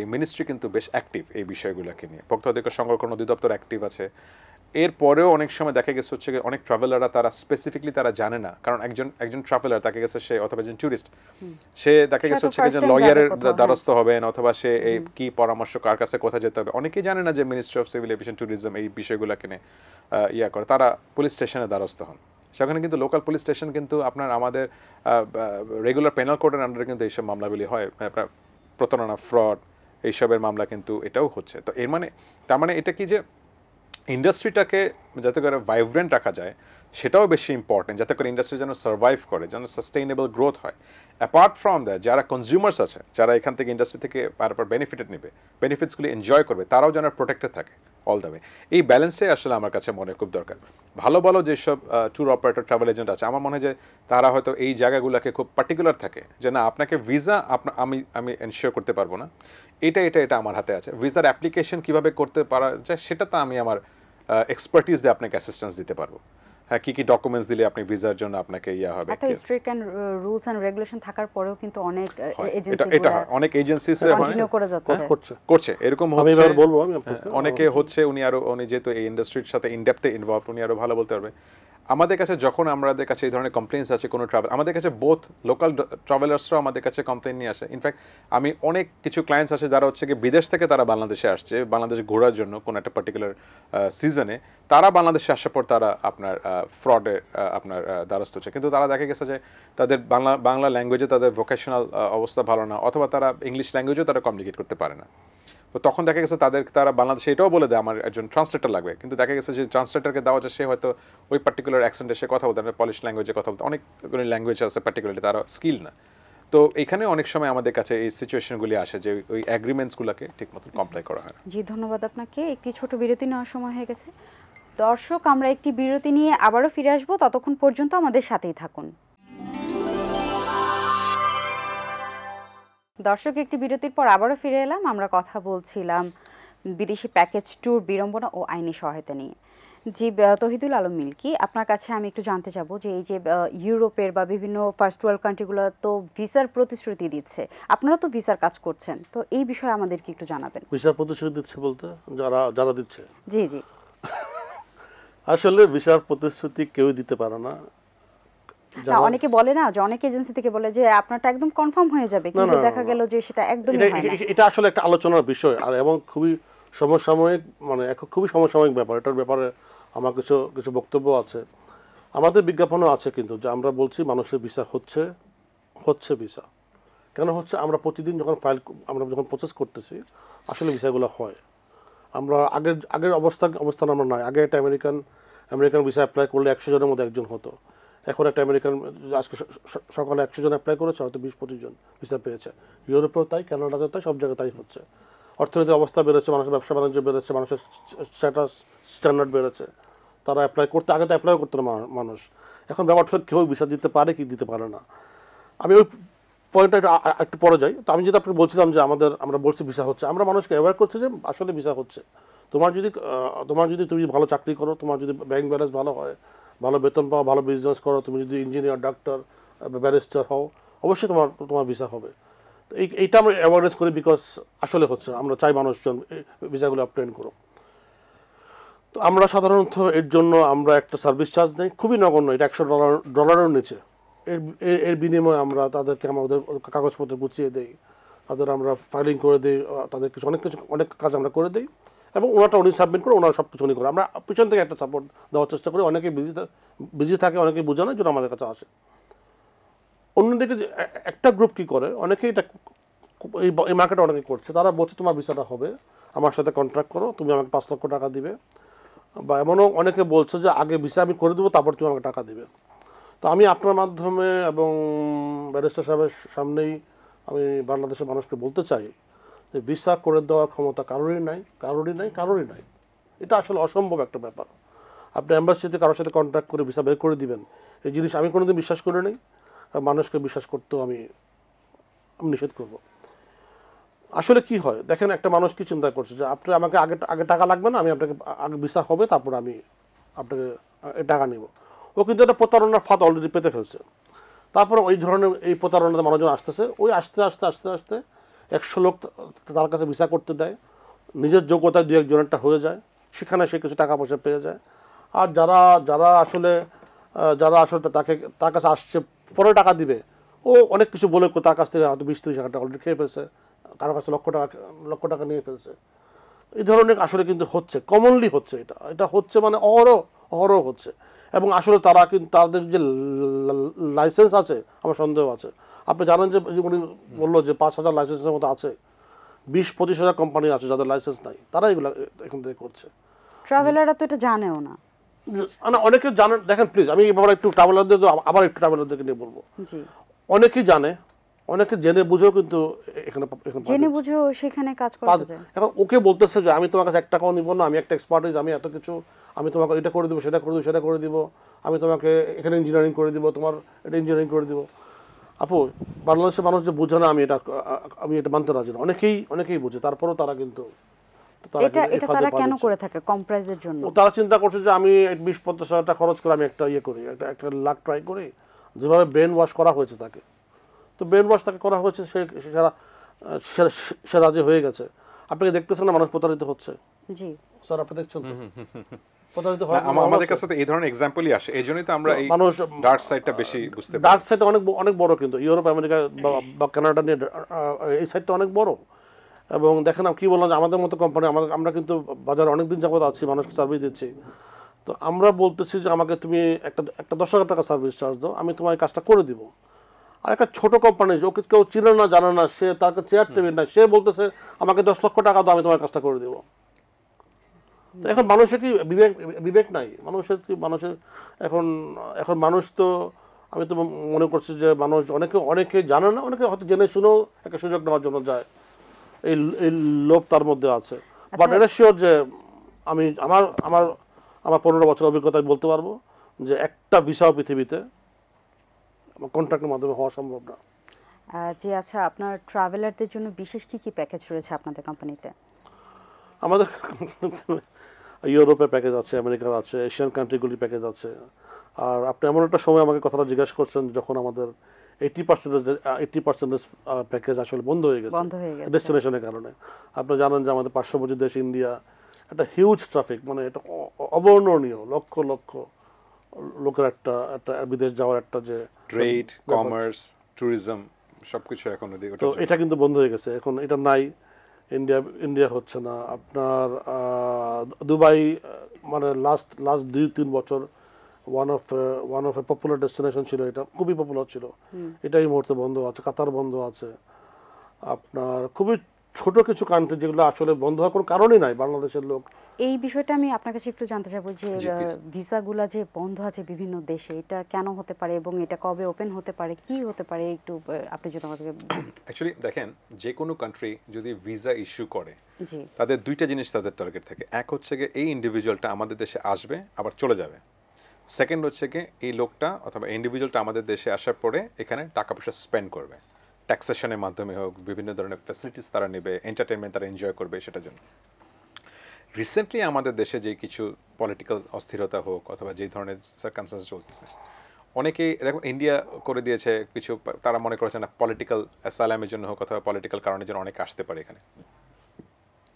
Speaker 3: এই মিনিস্ট্রি কিন্তু বেশ অ্যাক্টিভ এই বিষয়গুলোকে নিয়ে। ভোক্তা অধিকার সংরক্ষণ অধিদপ্তর অ্যাক্টিভ আছে। এরপরেও অনেক সময় দেখা গেছে হচ্ছে অনেক ট্রাভেলাররা তারা স্পেসিফিকলি তারা জানে না, কারণ একজন ট্রাভেলার তাকে গেছে সে অথবা একজন ট্যুরিস্ট সে দেখা গেছে হচ্ছে যে লয়ারের দ্বারস্থ হবেন অথবা সে এই কি পরামর্শ কার কাছে কোথায় যেতে হবে, অনেকেই জানে না যে ministry of civil aviation tourism এই বিষয়গুলোকে নিয়ে করে। তারা পুলিশ স্টেশনে দ্বারস্থ হন। সেখানে কিন্তু লোকাল পুলিশ স্টেশন কিন্তু আপনার আমাদের রেগুলার পেনাল কোডের আন্ডারে কিন্তু এইসব মামলাগুলি হয়, আপনার প্রতারণা, ফ্রড এইসবের মামলা কিন্তু এটাও হচ্ছে। তো এর মানে তার মানে এটা কি যে ইন্ডাস্ট্রিটাকে যাতে করে ভাইব্রেন্ট রাখা যায় সেটাও বেশি ইম্পর্টেন্ট, যাতে করে ইন্ডাস্ট্রি যেন সার্ভাইভ করে, যেন সাস্টেইনেবল গ্রোথ হয়। অ্যাপার্ট ফ্রম দ্যাট যারা কনজিউমার্স আছে, যারা এখান থেকে ইন্ডাস্ট্রি থেকে বারবার বেনিফিটেড নেবে, বেনিফিটসগুলি এনজয় করবে, তারাও যেন প্রোটেক্টেড থাকে অল দ্য ওয়ে। এই ব্যালেন্সটাই আসলে আমার কাছে মনে খুব দরকার। ভালো ভালো যেসব ট্যুর অপারেটর, ট্রাভেল এজেন্ট আছে, আমার মনে হয় যে তারা হয়তো এই জায়গাগুলোকে খুব পার্টিকুলার থাকে যে না আপনাকে ভিসা আমি এনশিওর করতে পারবো না, এটা আমার হাতে আছে। ভিসার অ্যাপ্লিকেশন কীভাবে করতে পারা যায় সেটা তো আমি আমার এক্সপার্টিস দিয়ে আপনাকে অ্যাসিস্ট্যান্স দিতে পারবো। হ্যাঁ, কি ডকুমেন্টস দিলে আপনি ভিসার জন্য আপনাকে হবে।
Speaker 1: একটা strict and rules and regulation থাকার পরেও কিন্তু অনেক
Speaker 3: এটা অনেক এজেন্সিস
Speaker 1: কন্টিনিউ করে যাচ্ছে,
Speaker 3: করছে এরকম
Speaker 2: আমি
Speaker 3: হচ্ছে।
Speaker 2: এবার বলবো, আমি আপনাকে
Speaker 3: অনেকে হচ্ছে উনি যেহেতু এই ইন্ডাস্ট্রির সাথে ইনডেপথে ইনভলভ, উনি আরো ভালো বলতে পারবে। আমাদের কাছে যখন আমাদের কাছে এই ধরনের কমপ্লেইনস আছে কোনো ট্রাভেল, আমাদের কাছে বোথ লোকাল ট্রাভেলার্সরাও আমাদের কাছে কমপ্লেইন নিয়ে আসে। ইনফ্যাক্ট আমি অনেক কিছু ক্লায়েন্টস আছে যারা হচ্ছে কি বিদেশ থেকে তারা বাংলাদেশে আসছে বাংলাদেশ ঘোরার জন্য কোনো একটা পার্টিকুলার সিজনে, তারা বাংলাদেশে আসার পর তারা আপনার ফ্রডে আপনার দ্বারস্থ হচ্ছে। কিন্তু তারা দেখা গেছে যে তাদের বাংলা ল্যাঙ্গুয়েজে তাদের ভোকেশনাল অবস্থা ভালো না, অথবা তারা ইংলিশ ল্যাঙ্গুয়েজেও তারা কমিউনিকেট করতে পারে না। তো তখন দেখা গেছে তারা বাংলাদেশে এটাও বলে দেয় আমার একজন ট্রান্সলেটর লাগবে, কিন্তু দেখা গেছে যে ট্রান্সলেটরকে দেওয়া হচ্ছে সে হয়তো ওই পার্টিকুলার অ্যাকসেন্টে সে কথা বলতে পারে, পলিশ ল্যাঙ্গুয়েজে কথা বলতে, অনেকগুলো ল্যাঙ্গুয়েজ আছে পার্টিকুলারলি তারা স্কিল না। তো এখানে অনেক সময় আমাদের কাছে এই সিচুয়েশনগুলি আসে যে ওই অ্যাগ্রিমেন্টসগুলোকে ঠিক মতো কমপ্লাই করা হয় না।
Speaker 1: জি, ধন্যবাদ আপনাকে। একটি ছোট বিরতি নেওয়ার সময় হয়ে গেছে। দর্শক, আমরা একটি বিরতি নিয়ে আবারও ফিরে আসবো, ততক্ষণ পর্যন্ত আমাদের সাথেই থাকুন। দর্শক, একটি বিরতির পর আবারও ফিরে এলাম। আমরা কথা বলছিলাম বিদেশি প্যাকেজ ট্যুর বিড়ম্বনা ও আইনি সহায়তা নিয়ে। জি, তহিদুল আলম মিল্কি, আপনার কাছে আমি একটু জানতে চাবো যে এই যে ইউরোপের বা বিভিন্ন ফার্স্ট ওয়ার্ল্ড কান্ট্রিগুলো তো ভিসার প্রতিশ্রুতি দিচ্ছে, আপনারা তো ভিসার কাজ করছেন, তো এই বিষয়ে আমাদেরকে একটু জানাবেন।
Speaker 2: ভিসার প্রতিশ্রুতি দিচ্ছে বলতে যারা দিচ্ছে?
Speaker 1: জি জি।
Speaker 2: আসলে ভিসার প্রতিশ্রুতি কেউ দিতে পারে না।
Speaker 1: অনেকে বলে না যে অনেক এজেন্সি থেকে বলে যে আপনারটা একদম কনফার্ম হয়ে যাবে, কিন্তু দেখা গেল যে সেটা একদমই হয় না।
Speaker 2: এটা আসলে একটা আলোচনার বিষয়, আর এবং খুবই সমসাময়িক, মানে খুবই সমসাময়িক ব্যাপার। এটার ব্যাপারে আমার কিছু বক্তব্য আছে, আমাদের বিজ্ঞাপনও আছে, কিন্তু যে আমরা বলছি মানুষের ভিসা হচ্ছে ভিসা কেন হচ্ছে, আমরা প্রতিদিন যখন আমরা যখন প্রসেস করতেছি আসলে ভিসাগুলো হয়। আমরা আগের অবস্থান আমরা নাই। আগে একটা আমেরিকান ভিসা অ্যাপ্লাই করলে 100 জনের মধ্যে একজন হতো। এখন একটা আমেরিকান আজকে সকালে 100 জন অ্যাপ্লাই করেছে, হয়তো 20-25 জন ভিসা পেয়েছে। ইউরোপেও তাই, কানাডাতেও তাই, সব জায়গায় তাই হচ্ছে। অর্থনৈতিক অবস্থা বেড়েছে, মানুষের ব্যবসা বাণিজ্য বেড়েছে, মানুষের স্ট্যান্ডার্ড বেড়েছে, তারা আগে তো অ্যাপ্লাই করতো না মানুষ। এখন ব্যাপারটা কেউ ভিসা দিতে পারে কি দিতে পারে না। আমি ওই পয়েন্টটা একটু পরে যাই। তো আমি যেটা আপনাকে বলছিলাম যে আমরা বলছি ভিসা হচ্ছে, আমরা মানুষকে অ্যাওয়্যার করছি যে আসলে ভিসা হচ্ছে। তুমি ভালো চাকরি করো, তোমার যদি ব্যাংক ব্যালেন্স ভালো হয়, ভালো বেতন পাও, ভালো বিজনেস করো, তুমি যদি ইঞ্জিনিয়ার, ডাক্তার, ব্যারিস্টার হও, অবশ্যই তোমার ভিসা হবে। তো এইটা আমরা অ্যাওয়ারনেস করি, বিকজ আসলে হচ্ছে, আমরা চাই মানুষজন ভিসাগুলো অবটেইন করো। তো আমরা সাধারণত এর জন্য আমরা একটা সার্ভিস চার্জ নেই, খুবই নগণ্য, এটা $100 নিচে। এর বিনিময়ে আমরা তাদেরকে আমাদের কাগজপত্র গুছিয়ে দেই, তাদের আমরা ফাইলিং করে দিই, তাদের অনেক কাজ আমরা করে দিই, এবং উনি সাবমিট করে, ওনারা সব কিছু উনি করে, আমরা পিছন থেকে একটা সাপোর্ট দেওয়ার চেষ্টা করি। অনেকেই বিজি থাকে, অনেকেই বোঝানোর জন্য আমাদের কাছে আসে। অন্যদিকে একটা গ্রুপ কি করে, অনেকেই এটা এই মার্কেটে অনেকেই করছে, তারা বলছে তোমার ভিসাটা হবে, আমার সাথে কন্ট্রাক্ট করো, তুমি আমাকে 5 লক্ষ টাকা দিবে, বা এমনও অনেকে বলছে যে আগে ভিসা আমি করে দেবো, তারপর তুমি আমাকে টাকা দিবে। তো আমি আপনার মাধ্যমে এবং ব্যারিস্টার সাহেবের সামনেই আমি বাংলাদেশের মানুষকে বলতে চাই যে ভিসা করে দেওয়ার ক্ষমতা কারোরই নাই। এটা আসলে অসম্ভব একটা ব্যাপার। আপনি অ্যাম্বাসিতে কারোর সাথে কন্ট্যাক্ট করে ভিসা বের করে দিবেন, এই জিনিস আমি কোনোদিন বিশ্বাস করি নাই, আর মানুষকে বিশ্বাস করতেও আমি নিষেধ করব। আসলে কি হয় দেখেন, একটা মানুষ কি চিন্তা করছে যে আপনি আমাকে আগে টাকা লাগবে না, আমি আপনাকে আগে ভিসা হবে, তারপর আমি আপনাকে টাকা নিব। ও কিন্তু একটা প্রতারণার ফাঁদ অলরেডি পেতে ফেলছে। তারপরে ওই ধরনের এই প্রতারণাতে মানুষজন আসতেছে, ওই আস্তে 100 লোক তার কাছে ভিসা করতে দেয়, নিজের যোগ্যতায় 2-1জনেরটা হয়ে যায়, সেখানে সে কিছু টাকা পয়সা পেয়ে যায়। আর যারা আসলে তার কাছে আসছে পরে টাকা দিবে, ও অনেক কিছু বলে তার কাছ থেকে হয়তো 20-30 হাজার টাকা অলরেডি খেয়ে ফেলছে, কারো কাছে লক্ষ টাকা নিয়ে ফেলছে। এই ধরনের আসলে কিন্তু হচ্ছে, কমনলি হচ্ছে, এটা হচ্ছে মানে অহরহ হচ্ছে। এবং আসলে তারা কিন্তু তাদের যে লাইসেন্স আছে আমার সন্দেহ আছে। আপনি জানেন যে উনি বললো যে 5,000 লাইসেন্সের মতো আছে, 20-25 হাজার কোম্পানি আছে যাদের লাইসেন্স নাই, তারা এগুলো এখান থেকে করছে।
Speaker 1: ট্রাভেলাররা তো এটা জানেও না।
Speaker 2: মানে অনেকে জানেন, দেখেন প্লিজ আমি এবার একটু ট্রাভেলারদেরকে নিয়ে বলবো।
Speaker 1: জি,
Speaker 2: অনেকেই জানে, অনেকে জেনে বুঝেও কিন্তু এখানে
Speaker 1: জেনে বুঝেও সেখানে কাজ করতে যায়।
Speaker 2: এখন ওকে বলতেছে যে আমি তোমার কাছে 1 টাকাও নিব না, আমি একটা এক্সপার্টিস, আমি এত কিছু, আমি তোমাকে এটা করে দিব, সেটা করে দিব, আমি তোমাকে এখানে ইঞ্জিনিয়ারিং করে দিব, তোমার এটা ইঞ্জিনিয়ারিং করে দিব। আপু, বাংলাদেশের মানুষ যে বুঝে না, আমি এটা মানতে রাজি না। অনেকেই বুঝে, তারপরেও তারা কিন্তু
Speaker 1: এটা তারা কেন করে থাকে? কম প্রাইসের জন্য।
Speaker 2: তারা চিন্তা করছে যে আমি 20-50 হাজার টাকা খরচ করে আমি একটা করি, একটা লাখ ট্রাই করি, যেভাবে ব্রেন ওয়াশ করা হয়েছে তাকে, তো ব্রেন ওয়াশ তাকে করা হয়েছে, সে রাজি হয়ে গেছে। আপনাকে দেখতেছেন না মানুষ প্রতারিত হচ্ছে?
Speaker 1: জি
Speaker 2: স্যার আপনি দেখছেন তো প্রতারিত হয়।
Speaker 3: আমাদের কাছে তো এই ধরনের এক্সাম্পলই আসে, এইজন্যই তো আমরা এই
Speaker 2: মানুষ
Speaker 3: ডার্ক সাইডটা বেশি বুঝতে পারি।
Speaker 2: ডার্ক সাইড অনেক বড়, কিন্তু ইউরোপ, আমেরিকা বা কানাডা নিয়ে এই সাইডটা অনেক বড়। এবং দেখেন আমি কি বললাম যে আমাদের মতো কোম্পানি, আমরা কিন্তু বাজারে অনেকদিন যাবত আছি, মানুষকে সার্ভিস দিচ্ছি। তো আমরা বলতেছি যে আমাকে তুমি একটা 10,000 টাকা সার্ভিস চার্জ দাও, আমি তোমার এই কাজটা করে দিব। আর একটা ছোট কোম্পানি, ওকে কেউ চিনে না, জানে না, সে তার কাছে চেয়ার টেবিল নাই, সে বলতেছে আমাকে 10 লক্ষ টাকা দাও, আমি তোমার কাজটা করে দিব। তো এখন মানুষের কি বিবেক নাই? মানুষের এখন মানুষ তো, আমি তো মনে করছি যে মানুষ অনেকে জানে না, অনেকে হয়তো জেনে শুনেও একটা সুযোগ নেওয়ার জন্য যায়, এই লোভ তার মধ্যে আছে। বাট এটা শিওর যে আমি আমার 15 বছর অভিজ্ঞতায় বলতে পারবো যে একটা ভিসাও পৃথিবীতে কন্ট্রাক্টের মাধ্যমে হওয়া সম্ভব না।
Speaker 1: জি, আচ্ছা, আপনার ট্রাভেলারদের জন্য বিশেষ কি প্যাকেজ রয়েছে আপনাদের কোম্পানিতে?
Speaker 2: আমাদের ইউরোপের প্যাকেজ আছে, আমেরিকার আছে, এশিয়ান কান্ট্রিগুলির প্যাকেজ আছে। আর আপনি এমন একটা সময় আমাকে কথাটা জিজ্ঞাসা করছেন যখন আমাদের 80% প্যাকেজ আসলে বন্ধ হয়ে গেছে ডেস্টিনেশনের কারণে। আপনি জানেন যে আমাদের পার্শ্ববর্তী দেশ ইন্ডিয়া একটা হিউজ ট্রাফিক, মানে এটা অবর্ণনীয়, লক্ষ লোকের একটা বিদেশ যাওয়ার একটা যে
Speaker 3: ট্রেড, কমার্স, ট্যুরিজম সবকিছু এখন
Speaker 2: তো এটা কিন্তু বন্ধ হয়ে গেছে, এখন এটা নাই। ইন্ডিয়া হচ্ছে না। আপনার দুবাই, মানে লাস্ট 2-3 বছর one of a popular destination ছিল, এটা খুবই পপুলার ছিল, এটা এই মুহূর্তে বন্ধ আছে। কাতার বন্ধ আছে। আপনার খুবই ছোট কিছু কান্ট্রি যেগুলো আসলে বন্ধ হওয়ার কোনো কারণই নাই, বাংলাদেশের লোক।
Speaker 1: এই বিষয়টা আমি আপনার কাছে একটু জানতে চাইবো যে ভিসাগুলো যে বন্ধ আছে বিভিন্ন দেশে, এটা কেন হতে পারে এবং এটা কবে ওপেন হতে পারে, কি হতে পারে, একটু আপনি যদি আমাদেরকে।
Speaker 3: অ্যাকচুয়ালি দেখেন, যে কোনো কান্ট্রি যদি ভিসা ইস্যু করে,
Speaker 1: জি,
Speaker 3: তাদের দুইটা জিনিস তাদের টার্গেট থাকে। এক হচ্ছে গিয়ে এই ইন্ডিভিজুয়ালটা আমাদের দেশে আসবে আবার চলে যাবে। সেকেন্ড হচ্ছে গিয়ে এই লোকটা অথবা ইন্ডিভিজুয়ালটা আমাদের দেশে আসার পরে এখানে টাকা পয়সা স্পেন্ড করবে, ট্যাক্সেশনের মাধ্যমে হোক, বিভিন্ন ধরনের ফ্যাসিলিটিস তারা নেবে, এন্টারটেনমেন্ট তারা এনজয় করবে সেটার জন্য। রিসেন্টলি আমাদের দেশে যে কিছু পলিটিক্যাল অস্থিরতা হোক অথবা যে ধরনের সার্কামস্টেন্স চলতেছে, অনেকেই দেখুন ইন্ডিয়া করে দিয়েছে কিছু, তারা মনে করেছে না পলিটিক্যাল অ্যাসাইলামের জন্য হোক অথবা পলিটিক্যাল কারণের জন্য অনেকে আসতে পারে এখানে,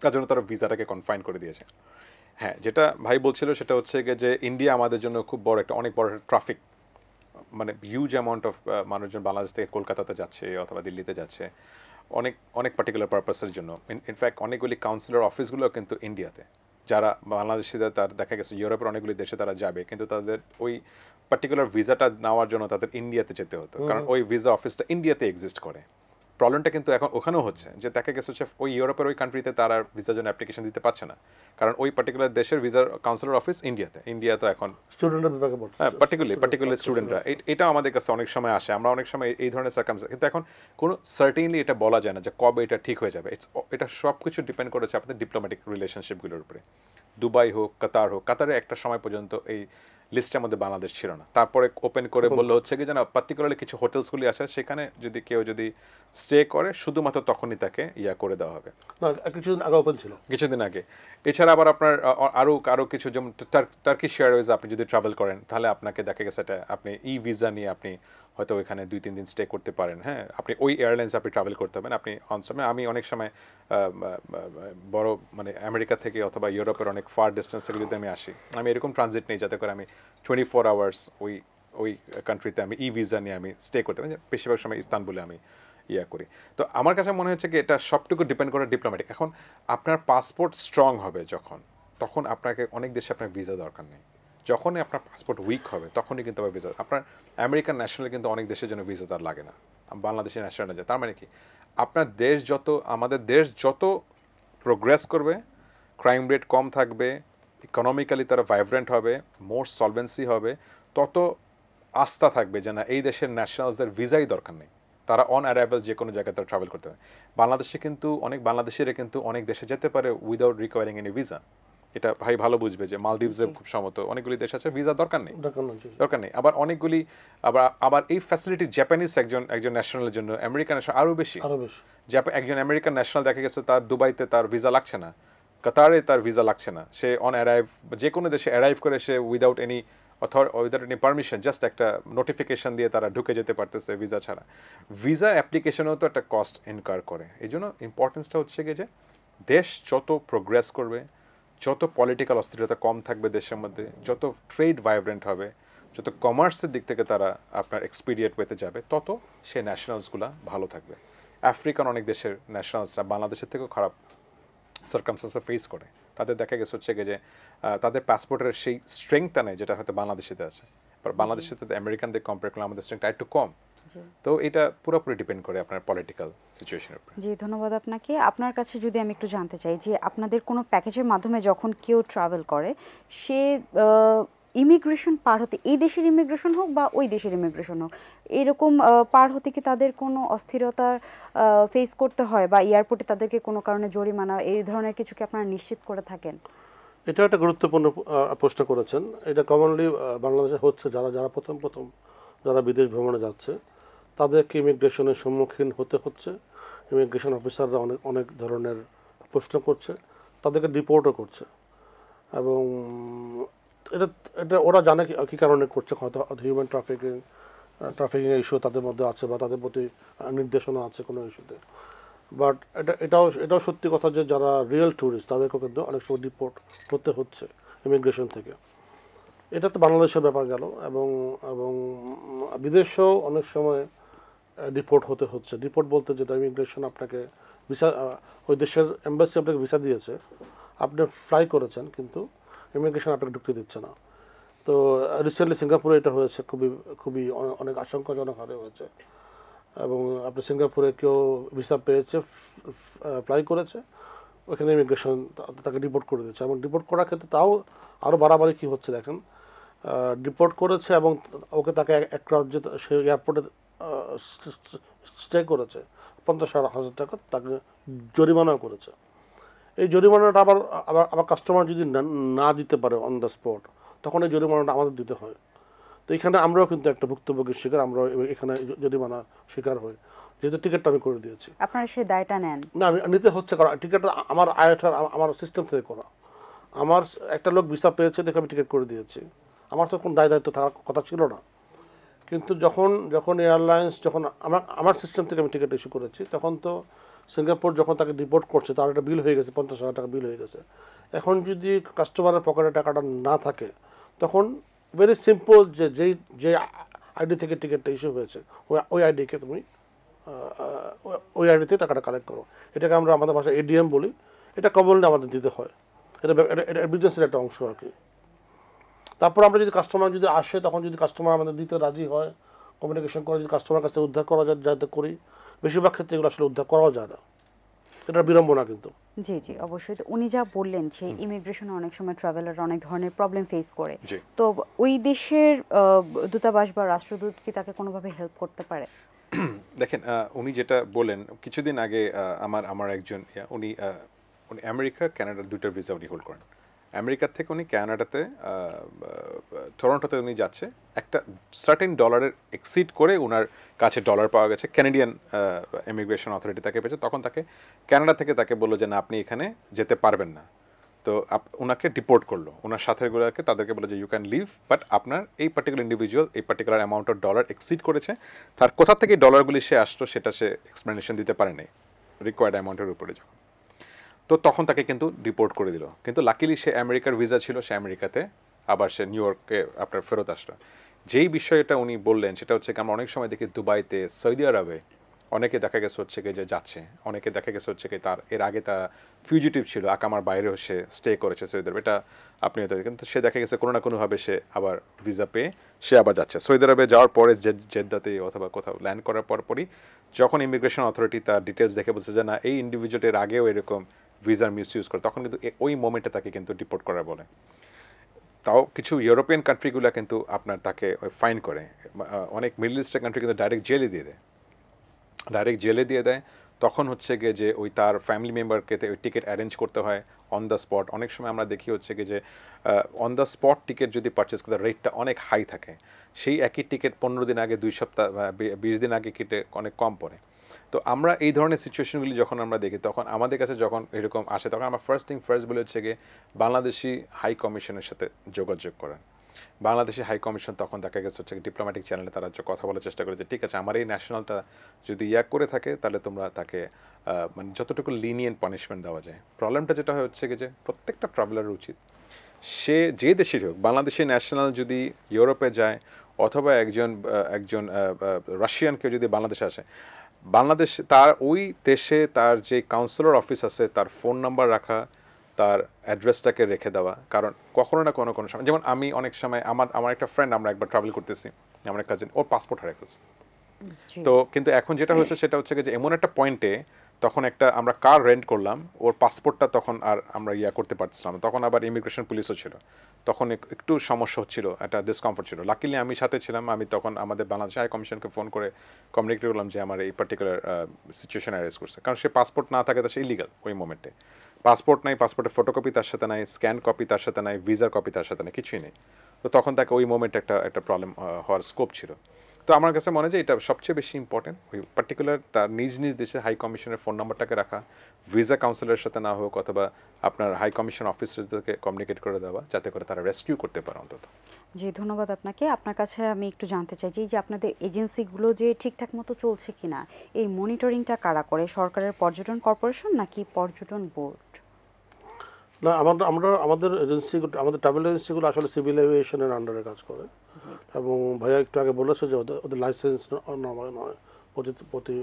Speaker 3: তার জন্য তারা ভিসাটাকে কনফাইন করে দিয়েছে। হ্যাঁ, যেটা ভাই বলছিল সেটা হচ্ছে যে ইন্ডিয়া আমাদের জন্য খুব বড় অনেক বড় ট্রাফিক, মানে হিউজ অ্যামাউন্ট অফ মানুষজন বাংলাদেশ থেকে কলকাতাতে যাচ্ছে অথবা দিল্লিতে যাচ্ছে, অনেক অনেক পার্টিকুলার পারপাসের জন্য। ইনফ্যাক্ট অনেকগুলি কাউন্সিলর অফিসগুলো কিন্তু ইন্ডিয়াতে, যারা বাংলাদেশিদের তার দেখা গেছে ইউরোপের অনেকগুলি দেশে তারা যাবে, কিন্তু তাদের ওই পার্টিকুলার ভিসাটা নেওয়ার জন্য তাদের ইন্ডিয়াতে যেতে হতো, কারণ ওই ভিসা অফিসটা ইন্ডিয়াতে এক্সিস্ট করে। প্রবলেমটা কিন্তু এখন ওখানেও হচ্ছে যে দেখা গেছে হচ্ছে ওই ইউরোপের ওই কান্ট্রিতে তারা ভিসার জন্য অ্যাপ্লিকেশন দিতে পারছে না, কারণ ওই পার্টিকুলার দেশের ভিসার কাউন্সিলর অফিস ইন্ডিয়াতে। ইন্ডিয়া তো এখন
Speaker 2: স্টুডেন্টরা বিভাগে পড়ছে,
Speaker 3: পার্টিকুলার স্টুডেন্টরা, এটা আমাদের কাছে অনেক সময় আসে, আমরা অনেক সময় এই ধরনের সার্কামস্টেন্স, কিন্তু এখন কোনো সার্টেনলি এটা বলা যায় না যে কবে এটা ঠিক হয়ে যাবে। এটা সব কিছু ডিপেন্ড করেছে আপনাদের ডিপ্লোম্যাটিক রিলেশনশিপগুলোর উপরে। দুবাই হোক, কাতার হোক, কাতারে একটা সময় পর্যন্ত এই লিস্টের মধ্যে বাংলাদেশ ছিল না, তারপরে ওপেন করে বললো হচ্ছে কি যেন পার্টিকুলারলি কিছু হোটেলসগুলি আছে, সেখানে যদি কেউ যদি স্টে করে শুধুমাত্র তখনই তাকে ইয়া করে দেওয়া হবে।
Speaker 2: না, কিছুদিন আগে ওপেন ছিল,
Speaker 3: কিছুদিন আগে। এছাড়া আবার আপনার আরও কিছু, যেমন টার্কিশ এয়ারওয়েজ আপনি যদি ট্রাভেল করেন তাহলে আপনাকে দেখা গেছে এটা আপনি ভিসা নিয়ে আপনি হয়তো ওইখানে 2-3 দিন স্টে করতে পারেন। হ্যাঁ, আপনি ওই এয়ারলাইন্স আপনি ট্রাভেল করতে হবেন, আপনি অন সময়। আমি অনেক সময় বড় মানে আমেরিকা থেকে অথবা ইউরোপের অনেক ফার ডিস্টেন্স থেকে যদি আমি আসি, আমি এরকম ট্রানজিট নেই যাতে করে আমি 24 আওয়ার্স ওই কান্ট্রিতে আমি ভিসা নিয়ে আমি স্টে করতে পারি। বেশিরভাগ সময় ইস্তানবুলে আমি ইয়া করি। তো আমার কাছে মনে হচ্ছে কি এটা সবটুকু ডিপেন্ড করে ডিপ্লোম্যাটিক। এখন আপনার পাসপোর্ট স্ট্রং হবে তখন আপনাকে অনেক দেশে আপনার ভিসা দরকার নেই। যখনই আপনার পাসপোর্ট উইক হবে তখনই কিন্তু আবার ভিসা। আপনার আমেরিকান ন্যাশনাল কিন্তু অনেক দেশের জন্য ভিসা তার লাগে না, বাংলাদেশের ন্যাশনাল যায়। তার মানে কি আপনার দেশ আমাদের দেশ যত প্রোগ্রেস করবে, ক্রাইম রেট কম থাকবে, ইকোনমিক্যালি তারা ভাইব্রেন্ট হবে, মোর সলভেন্সি হবে, তত আস্থা থাকবে যে না এই দেশের ন্যাশনালসদের ভিসাই দরকার নেই, তারা অন অ্যারাইভাল যে কোনো জায়গায় তারা ট্রাভেল করতে পারে। বাংলাদেশে কিন্তু অনেক বাংলাদেশিরা কিন্তু অনেক দেশে যেতে পারে উইদাউট রিকোয়ারিং এনি ভিসা। এটা ভাই ভালো বুঝবে যে মালদ্বীপসে খুব সম্ভবত অনেকগুলি দেশ আছে ভিসা দরকার নেই। আবার অনেকগুলি আবার এই ফ্যাসিলিটি জাপানিজ একজন ন্যাশনালের জন্য আমেরিকান ন্যাশনাল আরও বেশি। একজন আমেরিকান ন্যাশনাল দেখা গেছে তার দুবাইতে তার ভিসা লাগছে না, কাতারে তার ভিসা লাগছে না, সে অন অ্যারাইভ যে কোনো দেশে অ্যারাইভ করে সে উইদাউট এনি পারমিশন, জাস্ট একটা নোটিফিকেশন দিয়ে তারা ঢুকে যেতে পারতেছে ভিসা ছাড়া। ভিসা অ্যাপ্লিকেশনেও তো একটা কস্ট ইনকার করে। এই জন্য ইম্পর্টেন্সটা হচ্ছে গিয়ে যে দেশ যত প্রোগ্রেস করবে, যত পলিটিক্যাল অস্থিরতা কম থাকবে দেশের মধ্যে, যত ট্রেড ভাইব্রেন্ট হবে, যত কমার্সের দিক থেকে তারা আপনার এক্সপিরিয়েন্ট পেতে যাবে, তত সে ন্যাশনালসগুলা ভালো থাকবে। আফ্রিকান অনেক দেশের ন্যাশনালসরা বাংলাদেশের থেকেও খারাপ সার্কামস্টেন্সে ফেস করে, তাদের দেখা গেছে হচ্ছে যে তাদের পাসপোর্টের সেই স্ট্রেংথটা নেই যেটা হয়তো বাংলাদেশিতে আছে। বাংলাদেশের সাথে আমেরিকানদের কম্পেয়ার করলে আমাদের স্ট্রেংথটা একটু কম। তো এটা পুরোপুরি ডিপেন্ড করে আপনার পলিটিক্যাল সিচুয়েশনের উপর।
Speaker 1: জি, ধন্যবাদ আপনাকে। আপনার কাছে যদি আমি একটু জানতে চাই যে আপনাদের কোনো প্যাকেজের মাধ্যমে যখন কেউ ট্রাভেল করে, সে ইমিগ্রেশন পার হতে, এই দেশের ইমিগ্রেশন হোক বা ওই দেশের ইমিগ্রেশন হোক, এরকম পার হতে কি তাদের কোনো অস্থিরতার ফেস করতে হয় বা এয়ারপোর্টে তাদেরকে কোনো কারণে জরিমানা এই ধরনের কিছু কি আপনারা নিশ্চিত করে থাকেন?
Speaker 2: এটা একটা গুরুত্বপূর্ণ প্রশ্ন করেছেন। এটা কমনলি বাংলাদেশে হচ্ছে, যারা প্রথম যারা বিদেশ ভ্রমণে যাচ্ছে তাদেরকে ইমিগ্রেশনের সম্মুখীন হতে হচ্ছে। ইমিগ্রেশন অফিসাররা অনেক ধরনের প্রশ্ন করছে, তাদেরকে ডিপোর্টও করছে। এবং এটা ওরা জানে কী কারণে করছে, হয়তো হিউম্যান ট্রাফিকিং ইস্যু তাদের মধ্যে আছে বা তাদের প্রতি নির্দেশনা আছে কোনো ইস্যুতে। বাট এটাও সত্যি কথা যে যারা রিয়েল ট্যুরিস্ট তাদেরকেও কিন্তু অনেক সময় ডিপোর্ট করতে হচ্ছে ইমিগ্রেশন থেকে। এটা তো বাংলাদেশের ব্যাপার গেল, এবং বিদেশেও অনেক সময় ডিপোর্ট হতে হচ্ছে। ডিপোর্ট বলতে যেটা ইমিগ্রেশন আপনাকে ভিসা, ওই দেশের এম্বাসি আপনাকে ভিসা দিয়েছে, আপনি ফ্লাই করেছেন কিন্তু ইমিগ্রেশন আপনাকে ঢুকতে দিচ্ছে না। তো রিসেন্টলি সিঙ্গাপুরে এটা হয়েছে, খুবই অনেক আশঙ্কাজনক হারে হয়েছে। এবং আপনি সিঙ্গাপুরে কেউ ভিসা পেয়েছে, ফ্লাই করেছে, ওইখানে ইমিগ্রেশন তাকে ডিপোর্ট করে দিচ্ছে। এবং ডিপোর্ট করার ক্ষেত্রে তাও আরও বাড়াবাড়ি কী হচ্ছে দেখেন, ডিপোর্ট করেছে এবং তাকে এক রাজ্যে সে এয়ারপোর্টে স্টে করেছে, 50,000 টাকা তাকে জরিমানাও করেছে। এই জরিমানাটা আবার কাস্টমার যদি না দিতে পারে অন দ্য স্পট, তখন এই জরিমানাটা আমাদের দিতে হয়। তো এখানে আমরাও কিন্তু একটা ভুক্তভোগীর শিকার, আমরা এখানে জরিমানা শিকার হই, যেহেতু টিকিটটা আমি করে দিয়েছি।
Speaker 1: আপনারা সেই দায়টা নেন? না,
Speaker 2: আমি নিতে হচ্ছে, কারণ টিকিটটা আমার আয়ঠার আমার সিস্টেম থেকে করা। আমার একটা লোক ভিসা পেয়েছে দেখে আমি টিকিট করে দিয়েছি, আমার তো কোনো দায়িত্ব থাকার কথা ছিল না। কিন্তু যখন এয়ারলাইন্স আমার সিস্টেম থেকে আমি টিকিট ইস্যু করেছি, তখন তো সিঙ্গাপুর যখন তাকে ডিপোর্ট করছে তার একটা বিল হয়ে গেছে, 50,000 টাকা বিল হয়ে গেছে। এখন যদি কাস্টমারের পকেটে টাকাটা না থাকে, তখন ভেরি সিম্পল যে আইডি থেকে টিকিটটা ইস্যু হয়েছে ওই আইডিকে তুমি ওই আইডিতে টাকাটা কালেক্ট করো। এটাকে আমরা আমাদের ভাষায় এডিএম বলি। এটা কমনলি আমাদের দিতে হয়, এটা এটা বিজনেসের একটা অংশ আর কি। তারপর আমরা যদি কাস্টমার যদি আসে, তখন যদি কাস্টমার আমাদের দিতে রাজি হয়, কমিউনিকেশন করে যদি কাস্টমার কাছ থেকে উদ্ধার করা যায় যাতে করি, বেশিরভাগ ক্ষেত্রে এগুলো আসলে উদ্ধার করাও যায় না, এটা বিড়ম্বনা কিন্তু।
Speaker 1: জি জি অবশ্যই। তো উনি যা বললেন যে ইমিগ্রেশনে অনেক সময় ট্রাভেলার অনেক ধরনের প্রবলেম ফেস করে,
Speaker 3: জি।
Speaker 1: তো ওই দেশের দূতাবাস বা রাষ্ট্রদূত কি তাকে কোনোভাবে হেল্প করতে পারে?
Speaker 3: দেখেন, উনি যেটা বলেন কিছুদিন আগে, আমার একজন উনি উনি আমেরিকা কানাডার দুইটার ভিসা উনি হোল্ড করেন। আমেরিকার থেকে উনি কানাডাতে টরন্টোতে উনি যাচ্ছে, একটা সার্টেন ডলারের এক্সিড করে ওনার কাছে ডলার পাওয়া গেছে, ক্যানাডিয়ান ইমিগ্রেশন অথরিটি তাকে পেয়েছে, তখন তাকে কানাডা থেকে তাকে বললো যে না আপনি এখানে যেতে পারবেন না। তো ওনাকে ডিপোর্ট করলো, ওনার সাথেগুলোকে তাদেরকে বলে যে ইউ ক্যান লিভ, বাট আপনার এই পার্টিকুলার ইন্ডিভিজুয়াল এই particular amount of dollar exceed করেছে, তার কোথা থেকে ডলারগুলি সে আসতো সেটা সে এক্সপ্লেনেশন দিতে পারেনি রিকোয়ার্ড অ্যামাউন্টের উপরে যখন। তো তখন তাকে কিন্তু ডিপোর্ট করে দিল, কিন্তু লাকিলি সে আমেরিকার ভিসা ছিল, সে আমেরিকাতে আবার সে নিউ ইয়র্কে আপনার ফেরত আসলো। যেই বিষয়টা উনি বললেন সেটা হচ্ছে কি, আমরা অনেক সময় দেখি দুবাইতে, সৌদি আরবে অনেকে দেখা গেছে হচ্ছে কি যে যাচ্ছে, অনেকে দেখা গেছে হচ্ছে কি তার এর আগে তার ফিউজিটিভ ছিল, আকামার বাইরেও সে স্টে করেছে সৌদি আরবে, এটা আপনি হয়তো, কিন্তু সে দেখা গেছে কোনো না কোনোভাবে সে আবার ভিসা পেয়ে সে আবার যাচ্ছে সৌদি আরবে। যাওয়ার পরে জেদ্দাতে অথবা কোথাও ল্যান্ড করার পরই যখন ইমিগ্রেশন অথরিটি তার ডিটেলস দেখে বলছে যে না এই ইন্ডিভিজুয়ালের আগেও এরকম ভিসার মিস ইউজ করে, তখন কিন্তু ওই মোমেন্টে তাকে কিন্তু ডিপোর্ট করা বলে। তাও কিছু ইউরোপিয়ান কান্ট্রিগুলো কিন্তু আপনার তাকে ফাইন করে, অনেক মিডল ইস্টের কান্ট্রি কিন্তু ডাইরেক্ট জেলে দিয়ে দেয়। তখন হচ্ছে গিয়ে যে ওই তার ফ্যামিলি মেম্বারকে ওই টিকিট অ্যারেঞ্জ করতে হয় অন দ্য স্পট। অনেক সময় আমরা দেখি হচ্ছে গিয়ে যে অন দ্য স্পট টিকিট যদি পারচেস করতে রেটটা অনেক হাই থাকে, সেই একই টিকিট 15 দিন আগে, 2 সপ্তাহ 20 দিন আগে কেটে অনেক কম পড়ে। তো আমরা এই ধরনের সিচুয়েশনগুলি যখন আমরা দেখি, তখন আমাদের কাছে যখন এরকম আসে, তখন আমরা ফার্স্ট বলে হচ্ছে গিয়ে বাংলাদেশি হাই কমিশনের সাথে যোগাযোগ করেন। বাংলাদেশি হাই কমিশন তখন দেখা গেছে হচ্ছে ডিপ্লোম্যাটিক চ্যানেলে তারা কথা বলার চেষ্টা করে যে ঠিক আছে আমার এই ন্যাশনালটা যদি করে থাকে তাহলে তোমরা তাকে মানে যতটুকু লিনিয়েন্ট পানিশমেন্ট দেওয়া যায়। প্রবলেমটা যেটা হচ্ছে যে প্রত্যেকটা ট্রাভেলারের উচিত সে যে দেশের হোক, বাংলাদেশি ন্যাশনাল যদি ইউরোপে যায় অথবা একজন রাশিয়ান কেউ যদি বাংলাদেশে আসে, বাংলাদেশ তার ওই দেশে তার যে কাউন্সিলর অফিস আছে তার ফোন নাম্বার রাখা, তার অ্যাড্রেসটাকে রেখে দেওয়া। কারণ কখনো না কোনো সময়, যেমন আমি অনেক সময় আমার একটা ফ্রেন্ড, আমরা একবার ট্রাভেল করতেছি, আমার কাজিন, ওর পাসপোর্ট হারিয়ে ফেলছে। তো কিন্তু এখন যেটা হচ্ছে সেটা হচ্ছে যে এমন একটা পয়েন্টে তখন আমরা কার রেন্ট করলাম, ওর পাসপোর্টটা তখন আর আমরা করতে পারছিলাম, তখন আবার ইমিগ্রেশন পুলিশও ছিল, তখন একটু সমস্যা হচ্ছিল, একটা ডিসকমফোর্ট ছিল। লাকিলি আমি সাথে ছিলাম, আমি তখন আমাদের বাংলাদেশ হাই কমিশনকে ফোন করে কমিউনিকেট করলাম যে আমার এই পার্টিকুলার সিচুয়েশন অ্যারেস্ট করছে। কারণ সে পাসপোর্ট না থাকে তো সে ইলিগাল ওই মোমেন্টে। পাসপোর্ট নাই, পাসপোর্টের ফটোকপি তার সাথে নাই, স্ক্যান কপি তার সাথে নাই, ভিসার কপি তার সাথে নাই, কিছুই নেই। তো তখন তাকে ওই মোমেন্টে একটা প্রবলেম হওয়ার স্কোপ ছিল। তো আমার কাছে মনে হয় যে এটা সবচেয়ে বেশি ইম্পর্টেন্ট, ওই পার্টিকুলার তার নিজ দেশে হাই কমিশনের ফোন নাম্বারটাকে রাখা, ভিসা কাউন্সিলরের সাথে না হোক অথবা আপনার হাই কমিশন অফিসারদেরকে কমিউনিকেট করে দেওয়া, যাতে করে তারা রেস্কিউ করতে পারে অন্তত।
Speaker 1: জি ধন্যবাদ আপনাকে। আপনার কাছে আমি একটু জানতে চাই যে আপনাদের এজেন্সিগুলো যে ঠিকঠাক মতো চলছে কিনা, এই মনিটরিংটা কারা করে, সরকারের পর্যটন কর্পোরেশন নাকি পর্যটন বোর্ড?
Speaker 2: না, আমাদের এজেন্সিগুলো, আমাদের ট্রাভেল এজেন্সিগুলো আসলে সিভিল এভিয়েশনের আন্ডারে কাজ করে, এবং ভাইয়া একটু আগে বলেছে যে ওদের লাইসেন্স নয়, প্রতি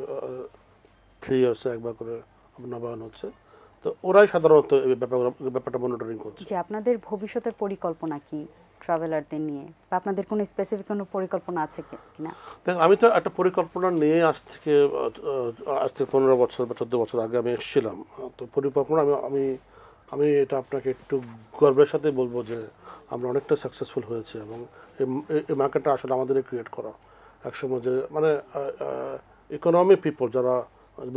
Speaker 2: 3 ইয়ার্সে একবার করে নবায়ন হচ্ছে। তো ওরাই সাধারণত এই ব্যাপারটা মনিটরিং করছে।
Speaker 1: যে আপনাদের ভবিষ্যতের পরিকল্পনা কি ট্রাভেলারদের নিয়ে, বা আপনাদের কোনো স্পেসিফিক কোনো পরিকল্পনা আছে কিনা?
Speaker 2: দেখুন, আমি তো একটা পরিকল্পনা নিয়ে আজ থেকে 15 বছর বা 14 বছর আগে আমি এসেছিলাম। তো পরিকল্পনা আমি এটা আপনাকে একটু গর্বের সাথে বলবো যে আমরা অনেকটা সাকসেসফুল হয়েছে, এবং এই মার্কেটটা আসলে আমাদেরই ক্রিয়েট করা। একসময় যে মানে ইকোনমি পিপল যারা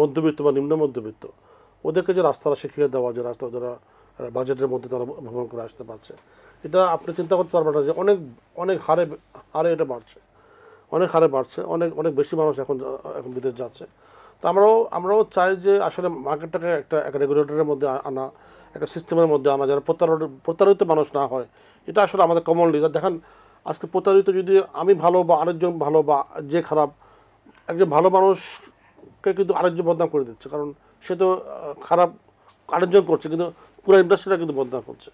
Speaker 2: মধ্যবিত্ত বা নিম্ন মধ্যবিত্ত, ওদেরকে যে রাস্তাটা শিখিয়ে দেওয়া, যে রাস্তা যারা বাজেটের মধ্যে তারা ভ্রমণ করে আসতে পারছে, এটা আপনি চিন্তা করতে পারবেন না যে অনেক হারে এটা বাড়ছে, অনেক বেশি মানুষ এখন বিদেশ যাচ্ছে। তো আমরাও চাই যে আসলে মার্কেটটাকে একটা রেগুলেটরের মধ্যে আনা, একটা সিস্টেমের মধ্যে আনা, যারা প্রতারিত মানুষ না হয়। এটা আসলে আমাদের কমনলি দেখেন, আজকে প্রতারিত যদি আমি ভালো বা আরেকজন ভালো বা যে খারাপ, একজন ভালো মানুষকে কিন্তু আরেকজন বদনাম করে দিচ্ছে, কারণ সে তো খারাপ আরেকজন করছে, কিন্তু পুরো ইন্ডাস্ট্রিটা কিন্তু বদনাম করছে।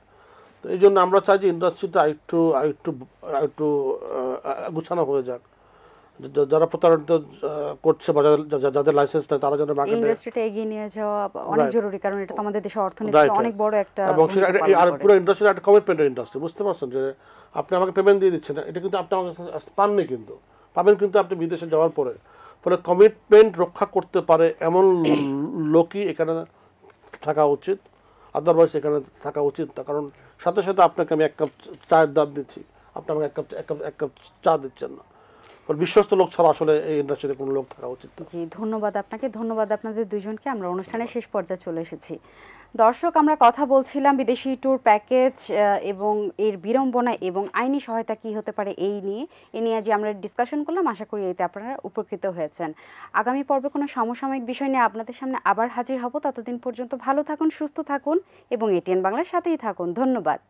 Speaker 2: তো এই জন্য আমরা চাই যে ইন্ডাস্ট্রিটা একটু গুছানো হয়ে যাক, যারা প্রতারিত করছে বা যাদের লাইসেন্স নেই তারা যেন
Speaker 1: এই
Speaker 2: মার্কেটে
Speaker 1: ইন্ডাস্ট্রিটা এগিয়ে নিয়ে যাওয়া অনেক
Speaker 2: Right.
Speaker 1: জরুরি, কারণ এটা তো আমাদের দেশের অর্থনীতিতে
Speaker 2: Right,
Speaker 1: অনেক বড় একটা
Speaker 2: এবং সেটা
Speaker 1: ভূমিকা পালন
Speaker 2: আর
Speaker 1: করে।
Speaker 2: পুরো ইন্ডাস্ট্রি একটা কমিটমেন্টের ইন্ডাস্ট্রি, বুঝতে পারছেন যে আপনি আমাকে পেমেন্ট দিয়ে দিচ্ছেন, এটা কিন্তু আপনি আমাকে পাননি, কিন্তু পাবেন কিন্তু আপনি বিদেশে যাওয়ার পরে। ফলে কমিটমেন্ট রক্ষা করতে পারে এমন লোকই এখানে থাকা উচিত, আদারওয়াইজ এখানে থাকা উচিত না। কারণ সাথে সাথে আপনাকে আমি 1 কাপ চায়ের দাম দিচ্ছি, আপনি আমাকে এক কাপ চা দিচ্ছেন না। ফলে বিশ্বস্ত লোক ছাড়া আসলে এই ইন্ডাস্ট্রিতে কোনো লোক থাকা উচিত না।
Speaker 1: জি, ধন্যবাদ আপনাকে, ধন্যবাদ আপনাদের দুইজনকে। আমরা অনুষ্ঠানের শেষ পর্যায়ে চলে এসেছি। দর্শক, আমরা কথা বলছিলাম বিদেশি ট্যুর প্যাকেজ এবং এর বিড়ম্বনা এবং আইনি সহায়তা কি হতে পারে এই নিয়ে যে আমরা ডিসকাশন করলাম। আশা করি এতে আপনারা উপকৃত হয়েছেন। আগামী পর্বে কোনো সমসাময়িক বিষয় নিয়ে আপনাদের সামনে আবার হাজির হব। ততদিন পর্যন্ত ভালো থাকুন, সুস্থ থাকুন এবং এটিএন বাংলার সাথেই থাকুন। ধন্যবাদ।